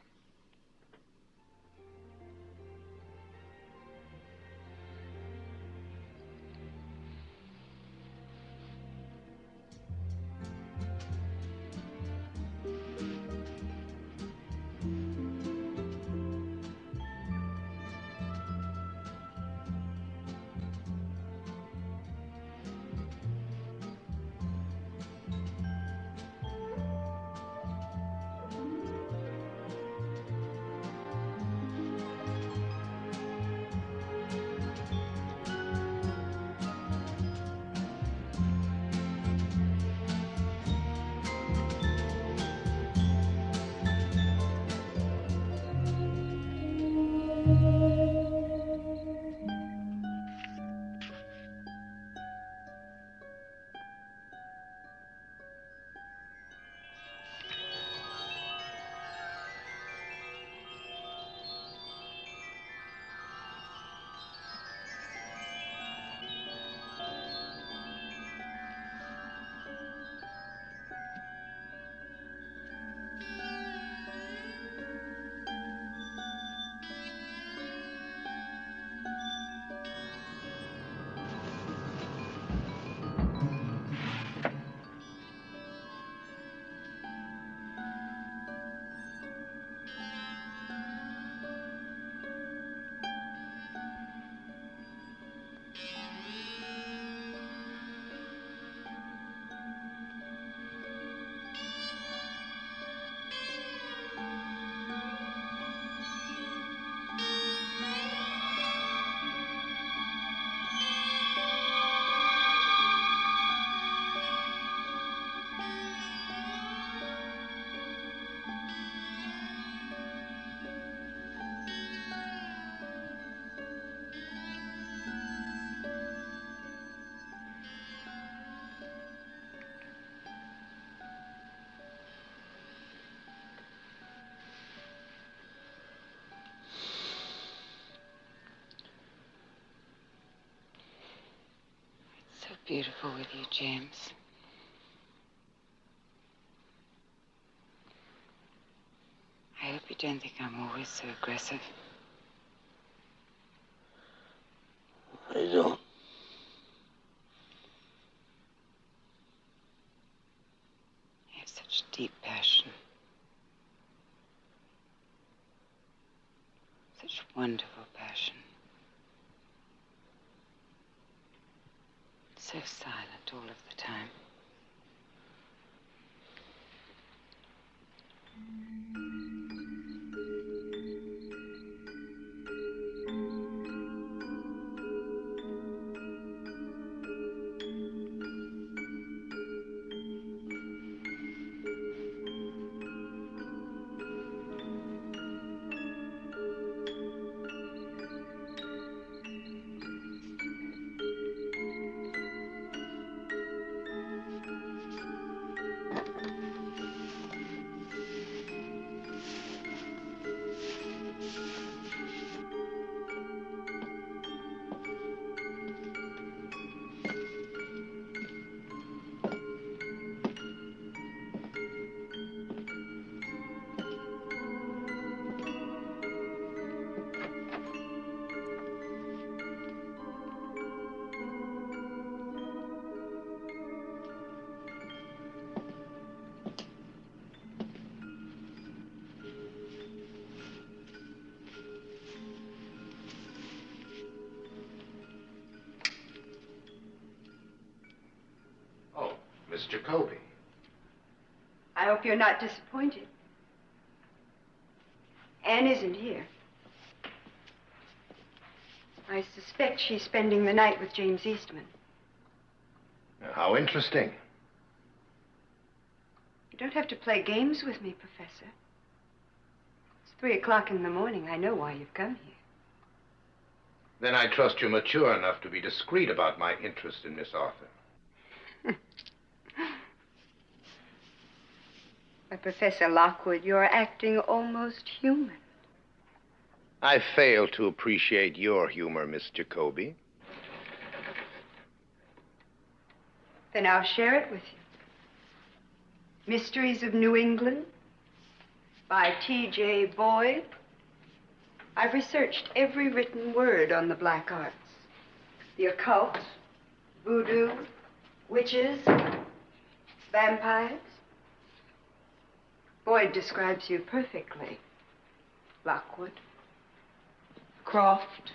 beautiful with you, James. I hope you don't think I'm always so aggressive. I don't. You have such deep passion. Such wonderful passion. So silent all of the time. Miss Jacoby. I hope you're not disappointed. Anne isn't here. I suspect she's spending the night with James Eastman. How interesting. You don't have to play games with me, Professor. It's 3 o'clock in the morning. I know why you've come here. Then I trust you're mature enough to be discreet about my interest in Miss Arthur. But Professor Lockwood, you're acting almost human. I fail to appreciate your humor, Miss Jacoby. Then I'll share it with you. Mysteries of New England by T.J. Boyd. I've researched every written word on the black arts. The occult, voodoo, witches, vampires. Boyd describes you perfectly. Lockwood, Croft,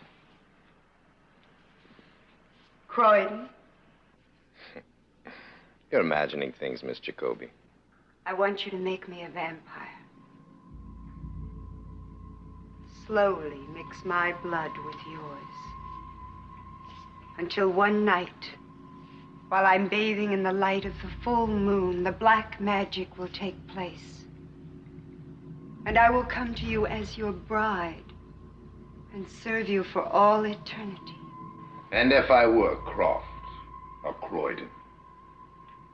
Croydon. You're imagining things, Miss Jacoby. I want you to make me a vampire. Slowly mix my blood with yours. Until one night, while I'm bathing in the light of the full moon, the black magic will take place. And I will come to you as your bride and serve you for all eternity. And if I were Croft or Croydon,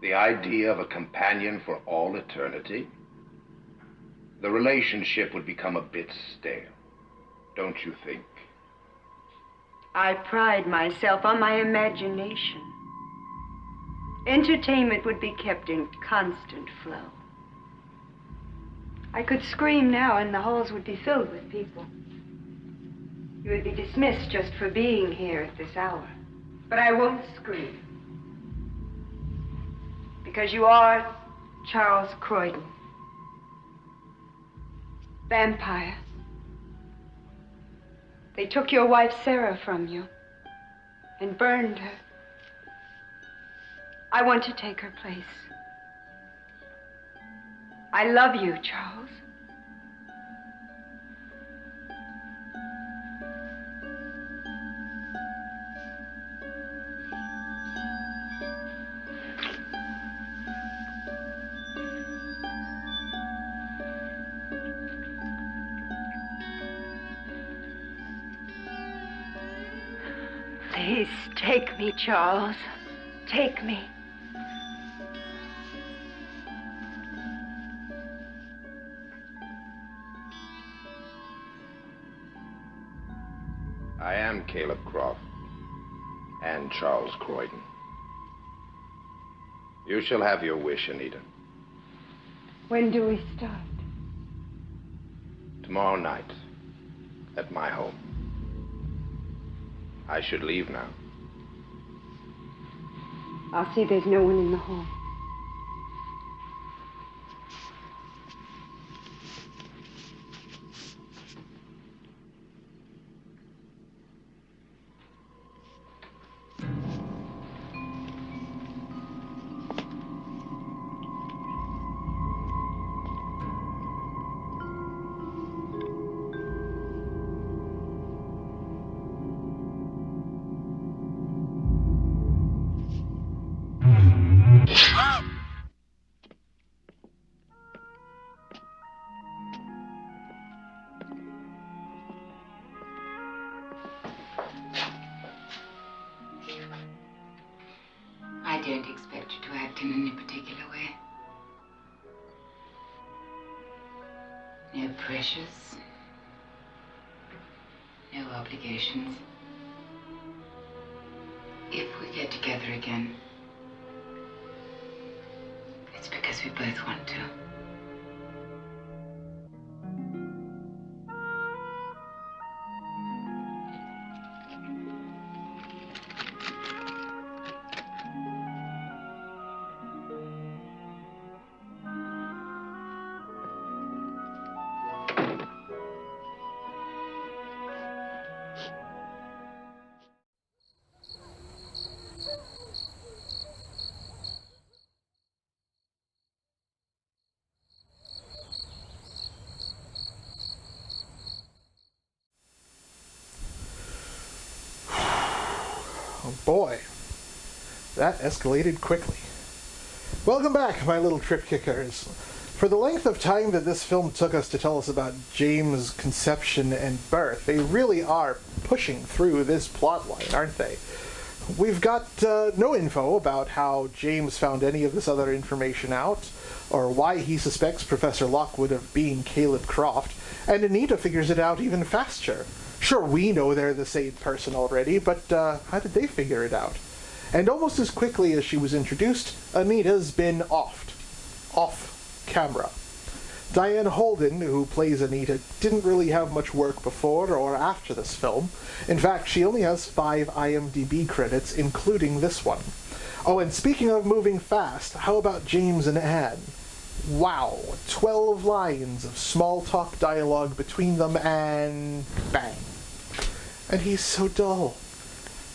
the idea of a companion for all eternity, the relationship would become a bit stale, don't you think? I pride myself on my imagination. Entertainment would be kept in constant flow. I could scream now and the halls would be filled with people. You would be dismissed just for being here at this hour. But I won't scream. Because you are Charles Croydon. Vampire. They took your wife Sarah from you and burned her. I want to take her place. I love you, Charles. Please take me, Charles. Take me. I am Caleb Croft and Charles Croydon. You shall have your wish, Anita. When do we start? Tomorrow night, at my home. I should leave now. I'll see there's no one in the hall. I don't expect you to act in any particular way. No pressures. No obligations. If we get together again, it's because we both want to. Oh boy, that escalated quickly. Welcome back, my little trip kickers. For the length of time that this film took us to tell us about James' conception and birth, they really are pushing through this plotline, aren't they? We've got no info about how James found any of this other information out, or why he suspects Professor Lockwood of being Caleb Croft, and Anita figures it out even faster. Sure, we know they're the same person already, but how did they figure it out? And almost as quickly as she was introduced, Anita's been off camera. Diane Holden, who plays Anita, didn't really have much work before or after this film. In fact, she only has 5 IMDb credits, including this one. Oh, and speaking of moving fast, how about James and Anne? Wow, 12 lines of small talk dialogue between them and bang. And he's so dull.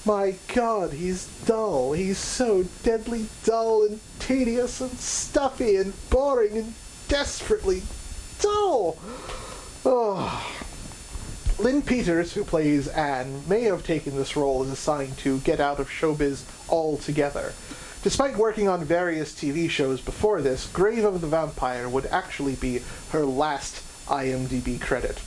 My God, he's dull. He's so deadly dull and tedious and stuffy and boring and desperately dull. Oh. Lynn Peters, who plays Anne, may have taken this role as a sign to get out of showbiz altogether. Despite working on various TV shows before this, Grave of the Vampire would actually be her last IMDb credit.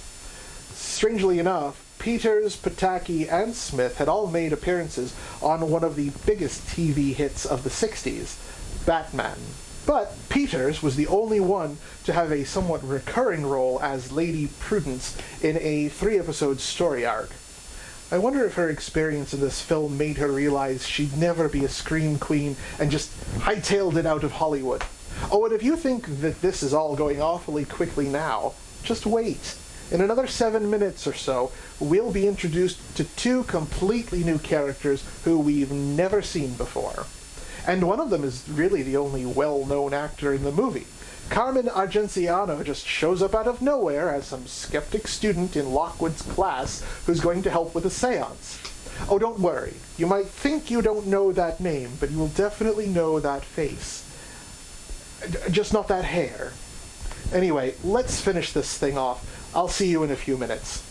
Strangely enough, Peters, Pataki, and Smith had all made appearances on one of the biggest TV hits of the 60s, Batman. But Peters was the only one to have a somewhat recurring role as Lady Prudence in a 3-episode story arc. I wonder if her experience in this film made her realize she'd never be a scream queen and just hightailed it out of Hollywood. Oh, and if you think that this is all going awfully quickly now, just wait. In another 7 minutes or so, we'll be introduced to 2 completely new characters who we've never seen before. And one of them is really the only well-known actor in the movie. Carmen Argenciano just shows up out of nowhere as some skeptic student in Lockwood's class who's going to help with a seance. Oh, don't worry. You might think you don't know that name, but you will definitely know that face. Just not that hair. Anyway, let's finish this thing off. I'll see you in a few minutes.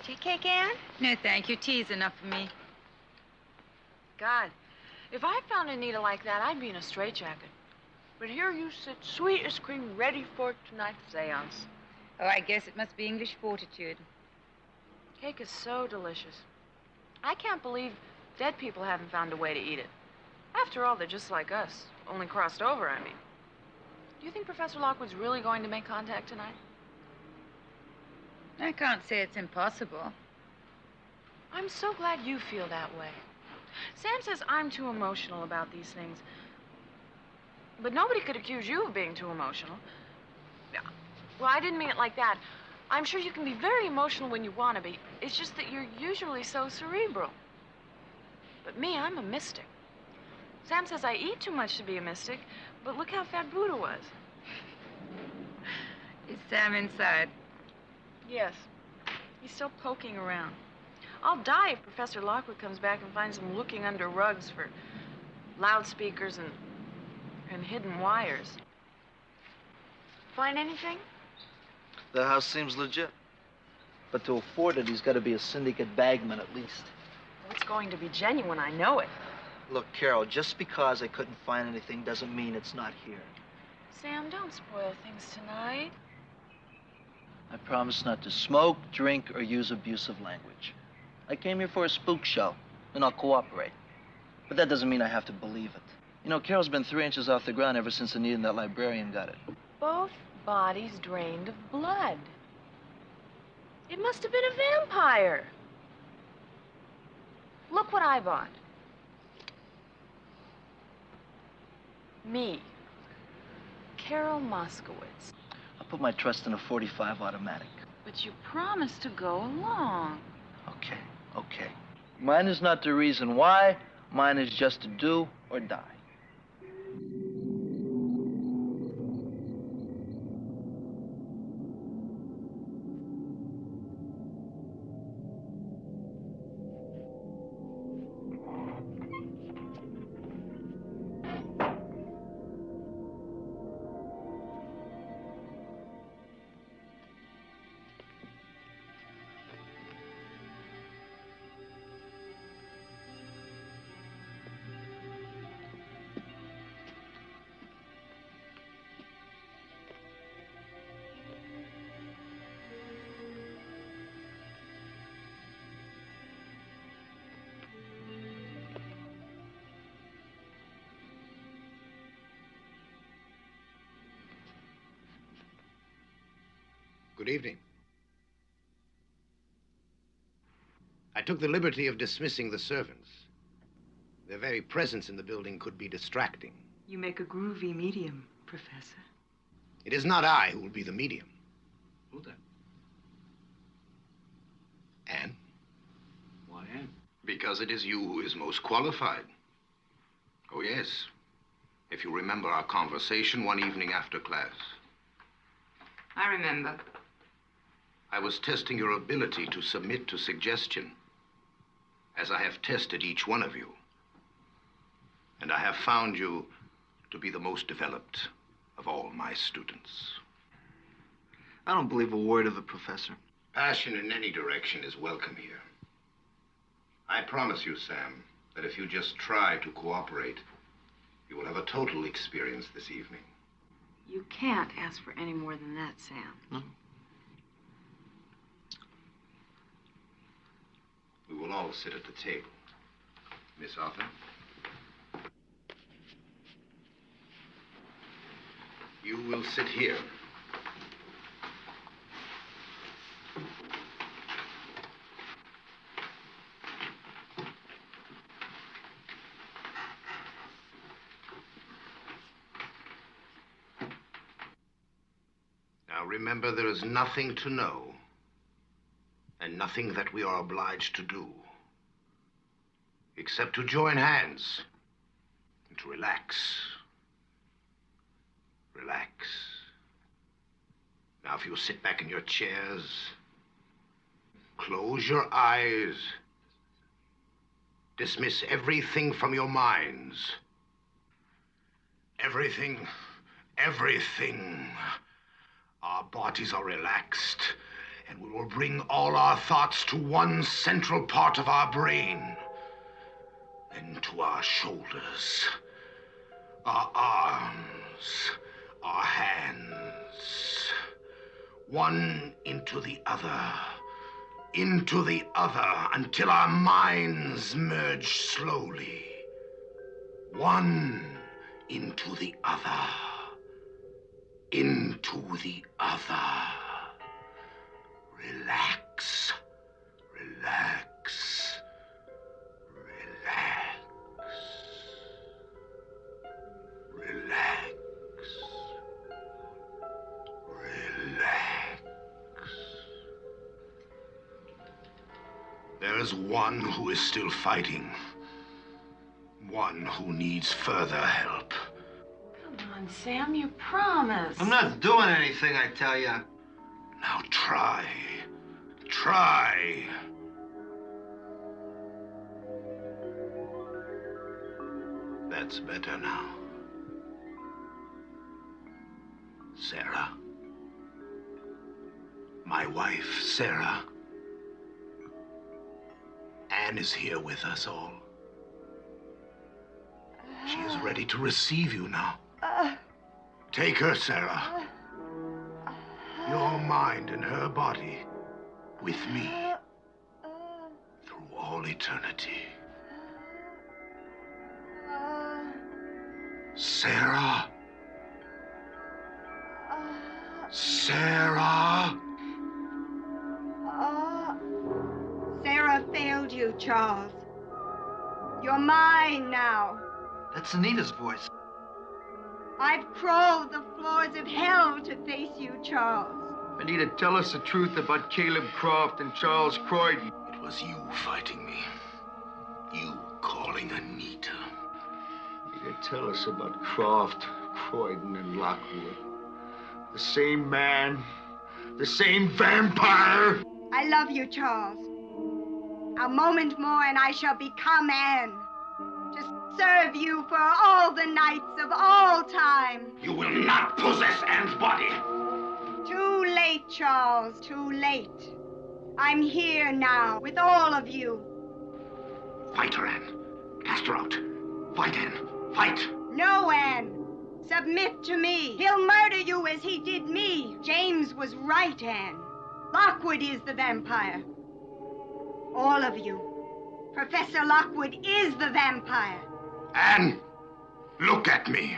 Tea cake, Ann? No, thank you. Tea's enough for me. God, if I found a needle like that, I'd be in a straitjacket. But here you sit, sweet as cream, ready for tonight's seance. Oh, I guess it must be English fortitude. Cake is so delicious. I can't believe dead people haven't found a way to eat it. After all, they're just like us, only crossed over, I mean. Do you think Professor Lockwood's really going to make contact tonight? I can't say it's impossible. I'm so glad you feel that way. Sam says I'm too emotional about these things. But nobody could accuse you of being too emotional. Well, I didn't mean it like that. I'm sure you can be very emotional when you want to be. It's just that you're usually so cerebral. But me, I'm a mystic. Sam says I eat too much to be a mystic, but look how fat Buddha was. Is Sam inside? Yes. He's still poking around. I'll die if Professor Lockwood comes back and finds him looking under rugs for loudspeakers and hidden wires. Find anything? The house seems legit. But to afford it, he's got to be a syndicate bagman at least. Well, it's going to be genuine, I know it. Look, Carol, just because I couldn't find anything doesn't mean it's not here. Sam, don't spoil things tonight. I promise not to smoke, drink, or use abusive language. I came here for a spook show, and I'll cooperate. But that doesn't mean I have to believe it. You know, Carol's been 3 inches off the ground ever since Anita and that librarian got it. Both bodies drained of blood. It must have been a vampire. Look what I bought. Me, Carol Moskowitz. I'll put my trust in a .45 automatic. But you promised to go along. Okay, okay. Mine is not the reason why. Mine is just to do or die. Good evening. I took the liberty of dismissing the servants. Their very presence in the building could be distracting. You make a groovy medium, Professor. It is not I who will be the medium. Who then? Anne? Why, Anne? Because it is you who is most qualified. Oh, yes. If you remember our conversation one evening after class. I remember. I was testing your ability to submit to suggestion, as I have tested each one of you. And I have found you to be the most developed of all my students. I don't believe a word of it, Professor. Passion in any direction is welcome here. I promise you, Sam, that if you just try to cooperate, you will have a total experience this evening. You can't ask for any more than that, Sam. No. We will all sit at the table. Miss Arthur? You will sit here. remember, there is nothing to know, and nothing that we are obliged to do, except to join hands and to relax. Relax. Now, if you sit back in your chairs, close your eyes, dismiss everything from your minds. Everything. Our bodies are relaxed, and we will bring all our thoughts to one central part of our brain, then to our shoulders, our arms, our hands, one into the other, until our minds merge slowly, one into the other, Relax, relax, relax, relax, relax. There is one who is still fighting. One who needs further help. Come on, Sam, you promised. I'm not doing anything, I tell you. Now try. Try. That's better now. Sarah. My wife, Sarah. Anne is here with us all. She is ready to receive you now. Take her, Sarah. Your mind and her body with me through all eternity. Sarah. Sarah. Sarah failed you, Charles. You're mine now. That's Anita's voice. I've crawled the floors of hell to face you, Charles. Anita, tell us the truth about Caleb Croft and Charles Croydon. It was you fighting me. You calling Anita. Anita, tell us about Croft, Croydon, and Lockwood. The same man, the same vampire. I love you, Charles. A moment more and I shall become Anne. To serve you for all the nights of all time. You will not possess Anne's body. Too late, Charles, too late. I'm here now with all of you. Fight her, Anne. Cast her out. Fight, Anne. Fight. No, Anne. Submit to me. He'll murder you as he did me. James was right, Anne. Lockwood is the vampire. All of you. Professor Lockwood is the vampire. Anne, look at me.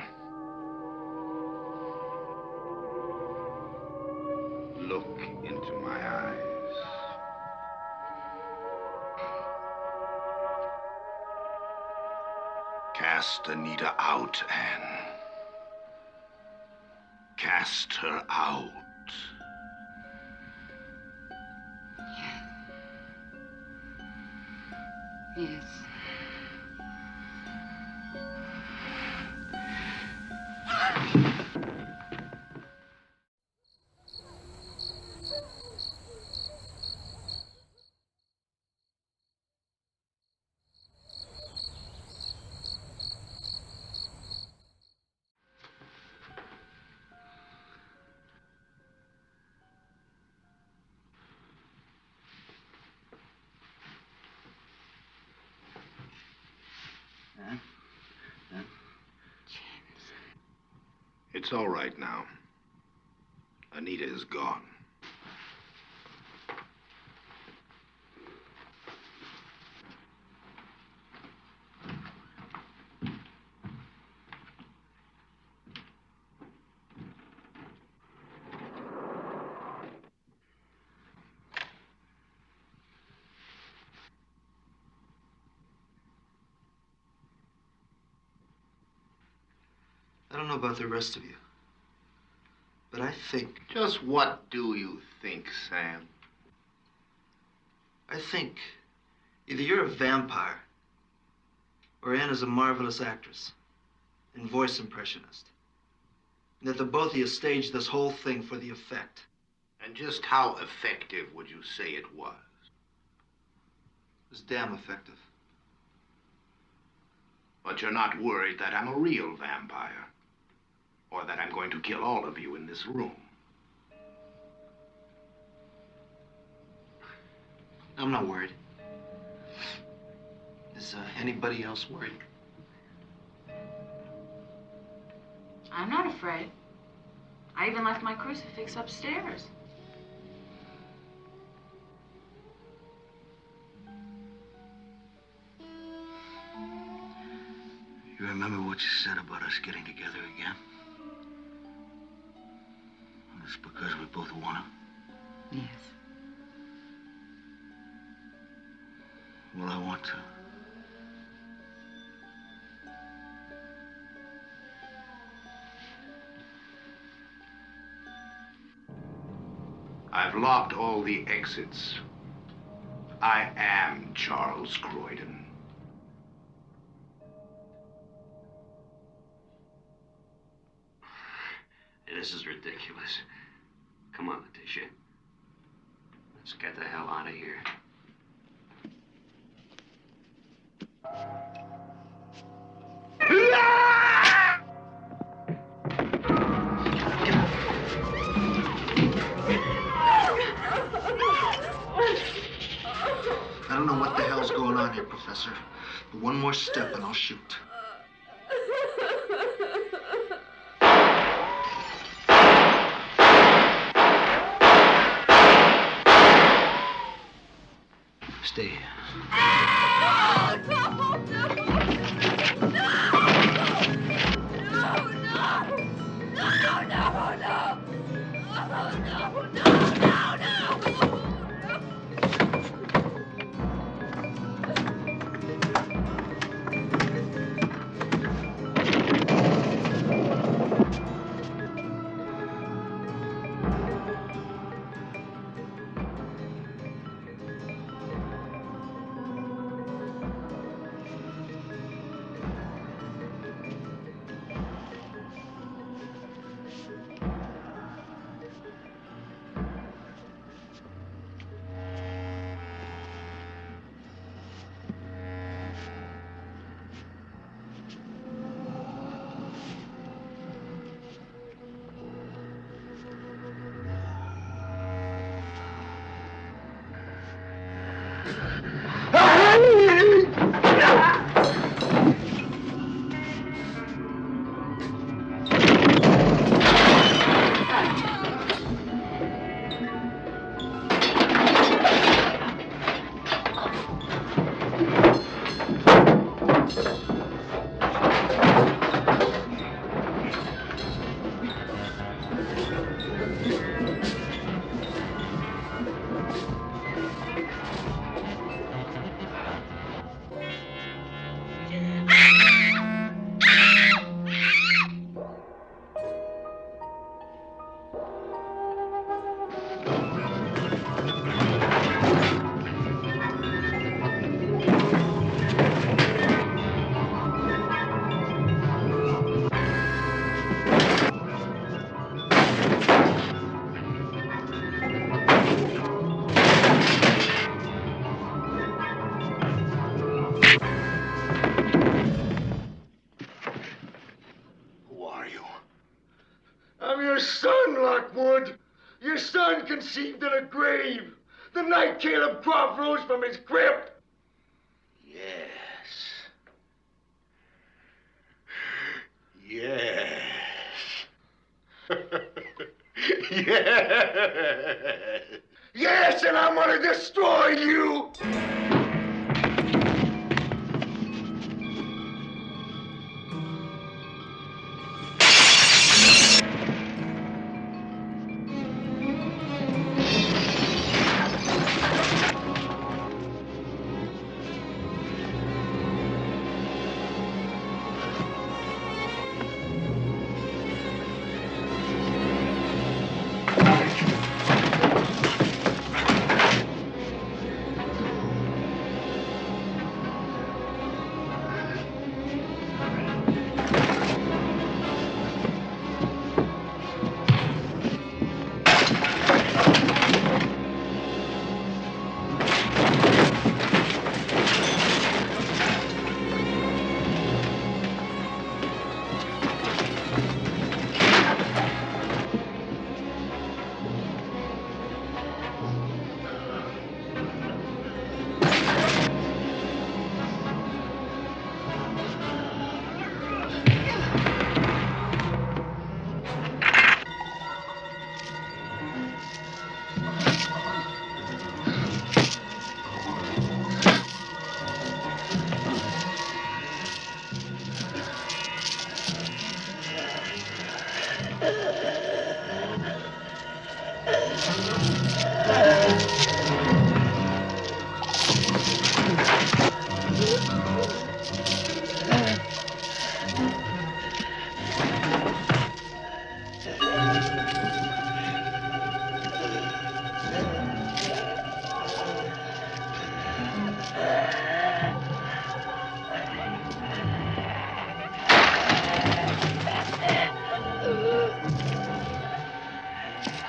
Look into my eyes. Cast Anita out, Anne. Cast her out. Yes. It's all right now. Anita is gone. I don't know about the rest of you, But I think... Just what do you think, Sam? I think either you're a vampire or Anne is a marvelous actress and voice impressionist. And that the both of you staged this whole thing for the effect. And just how effective would you say it was? It was damn effective. But you're not worried that I'm a real vampire? Or that I'm going to kill all of you in this room? I'm not worried. Is anybody else worried? I'm not afraid. I even left my crucifix upstairs. You remember what you said about us getting together again? It's because we both want to. Yes. Well, I want to. I've locked all the exits. I am Charles Croydon. This is ridiculous. Come on, Letitia. Let's get the hell out of here. I don't know what the hell's going on here, Professor, but one more step and I'll shoot. Stay here. I'm your son, Lockwood. Your son conceived in a grave. The night Caleb Croft rose from his crypt. Yes. Yes. Yes. Yes, and I'm gonna destroy you.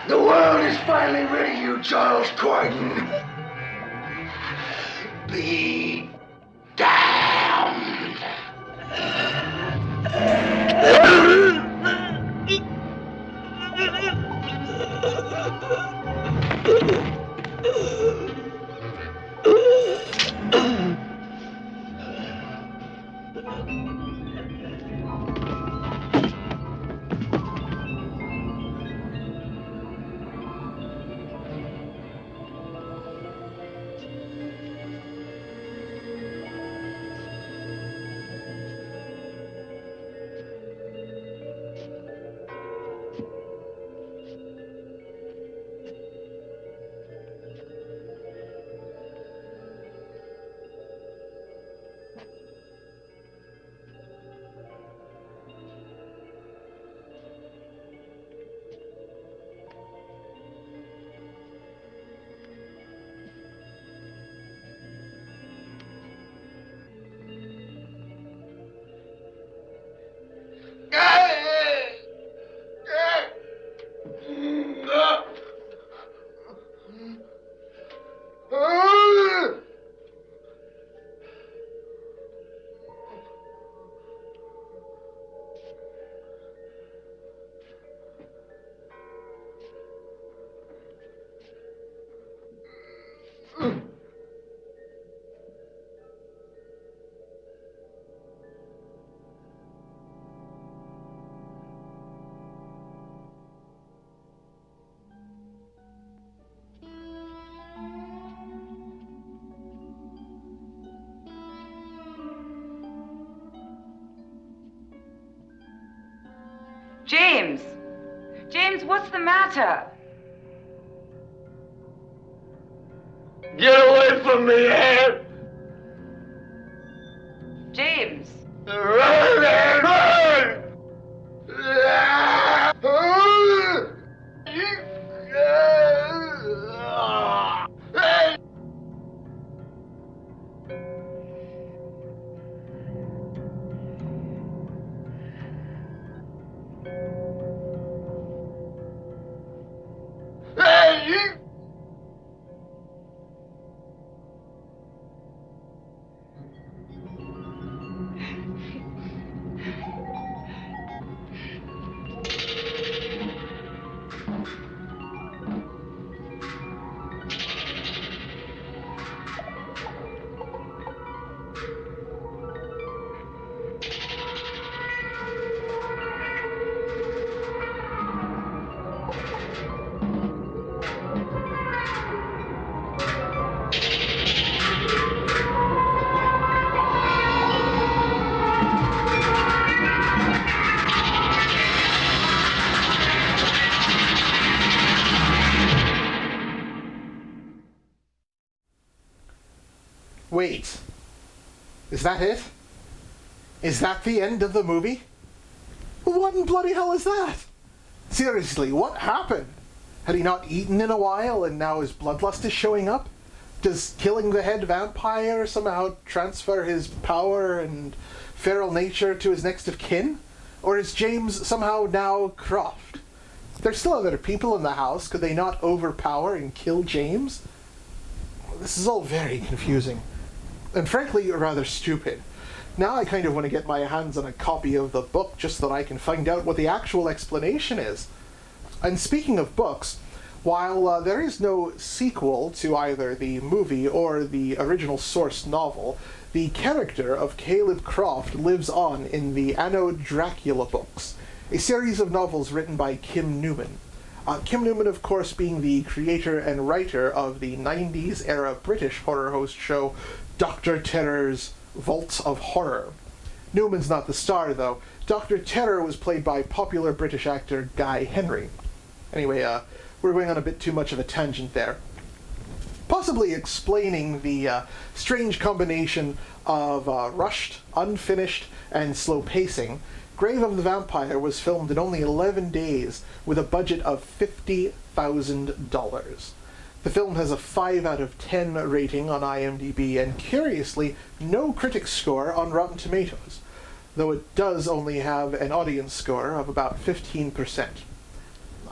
The world is finally rid of you, Charles Croydon. Be damned. James! James, what's the matter? Get away from me, Anne! James! Run, Anne, run! Wait. Is that it? Is that the end of the movie? What in bloody hell is that? Seriously, what happened? Had he not eaten in a while and now his bloodlust is showing up? Does killing the head vampire somehow transfer his power and feral nature to his next of kin? Or is James somehow now Croft? There's still other people in the house. Could they not overpower and kill James? This is all very confusing. And frankly, rather stupid. Now I kind of want to get my hands on a copy of the book just so that I can find out what the actual explanation is. And speaking of books, while there is no sequel to either the movie or the original source novel, the character of Caleb Croft lives on in the Anno Dracula books, a series of novels written by Kim Newman. Kim Newman, of course, being the creator and writer of the 90s era British horror host show Dr. Terror's Vaults of Horror. Newman's not the star, though. Dr. Terror was played by popular British actor Guy Henry. Anyway, we're going on a bit too much of a tangent there. Possibly explaining the strange combination of rushed, unfinished, and slow pacing, Grave of the Vampire was filmed in only 11 days with a budget of $50,000. The film has a 5 out of 10 rating on IMDb and, curiously, no critic score on Rotten Tomatoes, though it does only have an audience score of about 15%.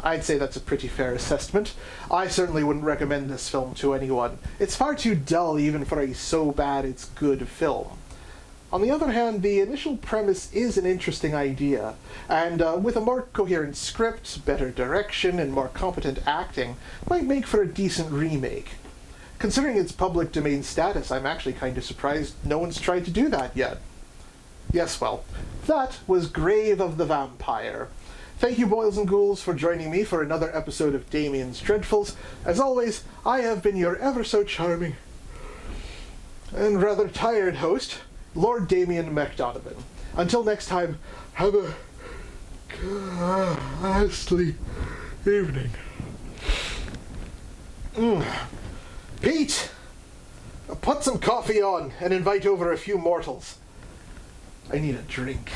I'd say that's a pretty fair assessment. I certainly wouldn't recommend this film to anyone. It's far too dull even for a so bad it's good film. On the other hand, the initial premise is an interesting idea, and with a more coherent script, better direction, and more competent acting, might make for a decent remake. Considering its public domain status, I'm actually kind of surprised no one's tried to do that yet. Yes, well, that was Grave of the Vampire. Thank you, boys and ghouls, for joining me for another episode of Damien's Dreadfuls. As always, I have been your ever-so-charming and rather tired host, Lord Damian MacDonovan. Until next time, have a ghastly evening. Pete! Put some coffee on and invite over a few mortals. I need a drink.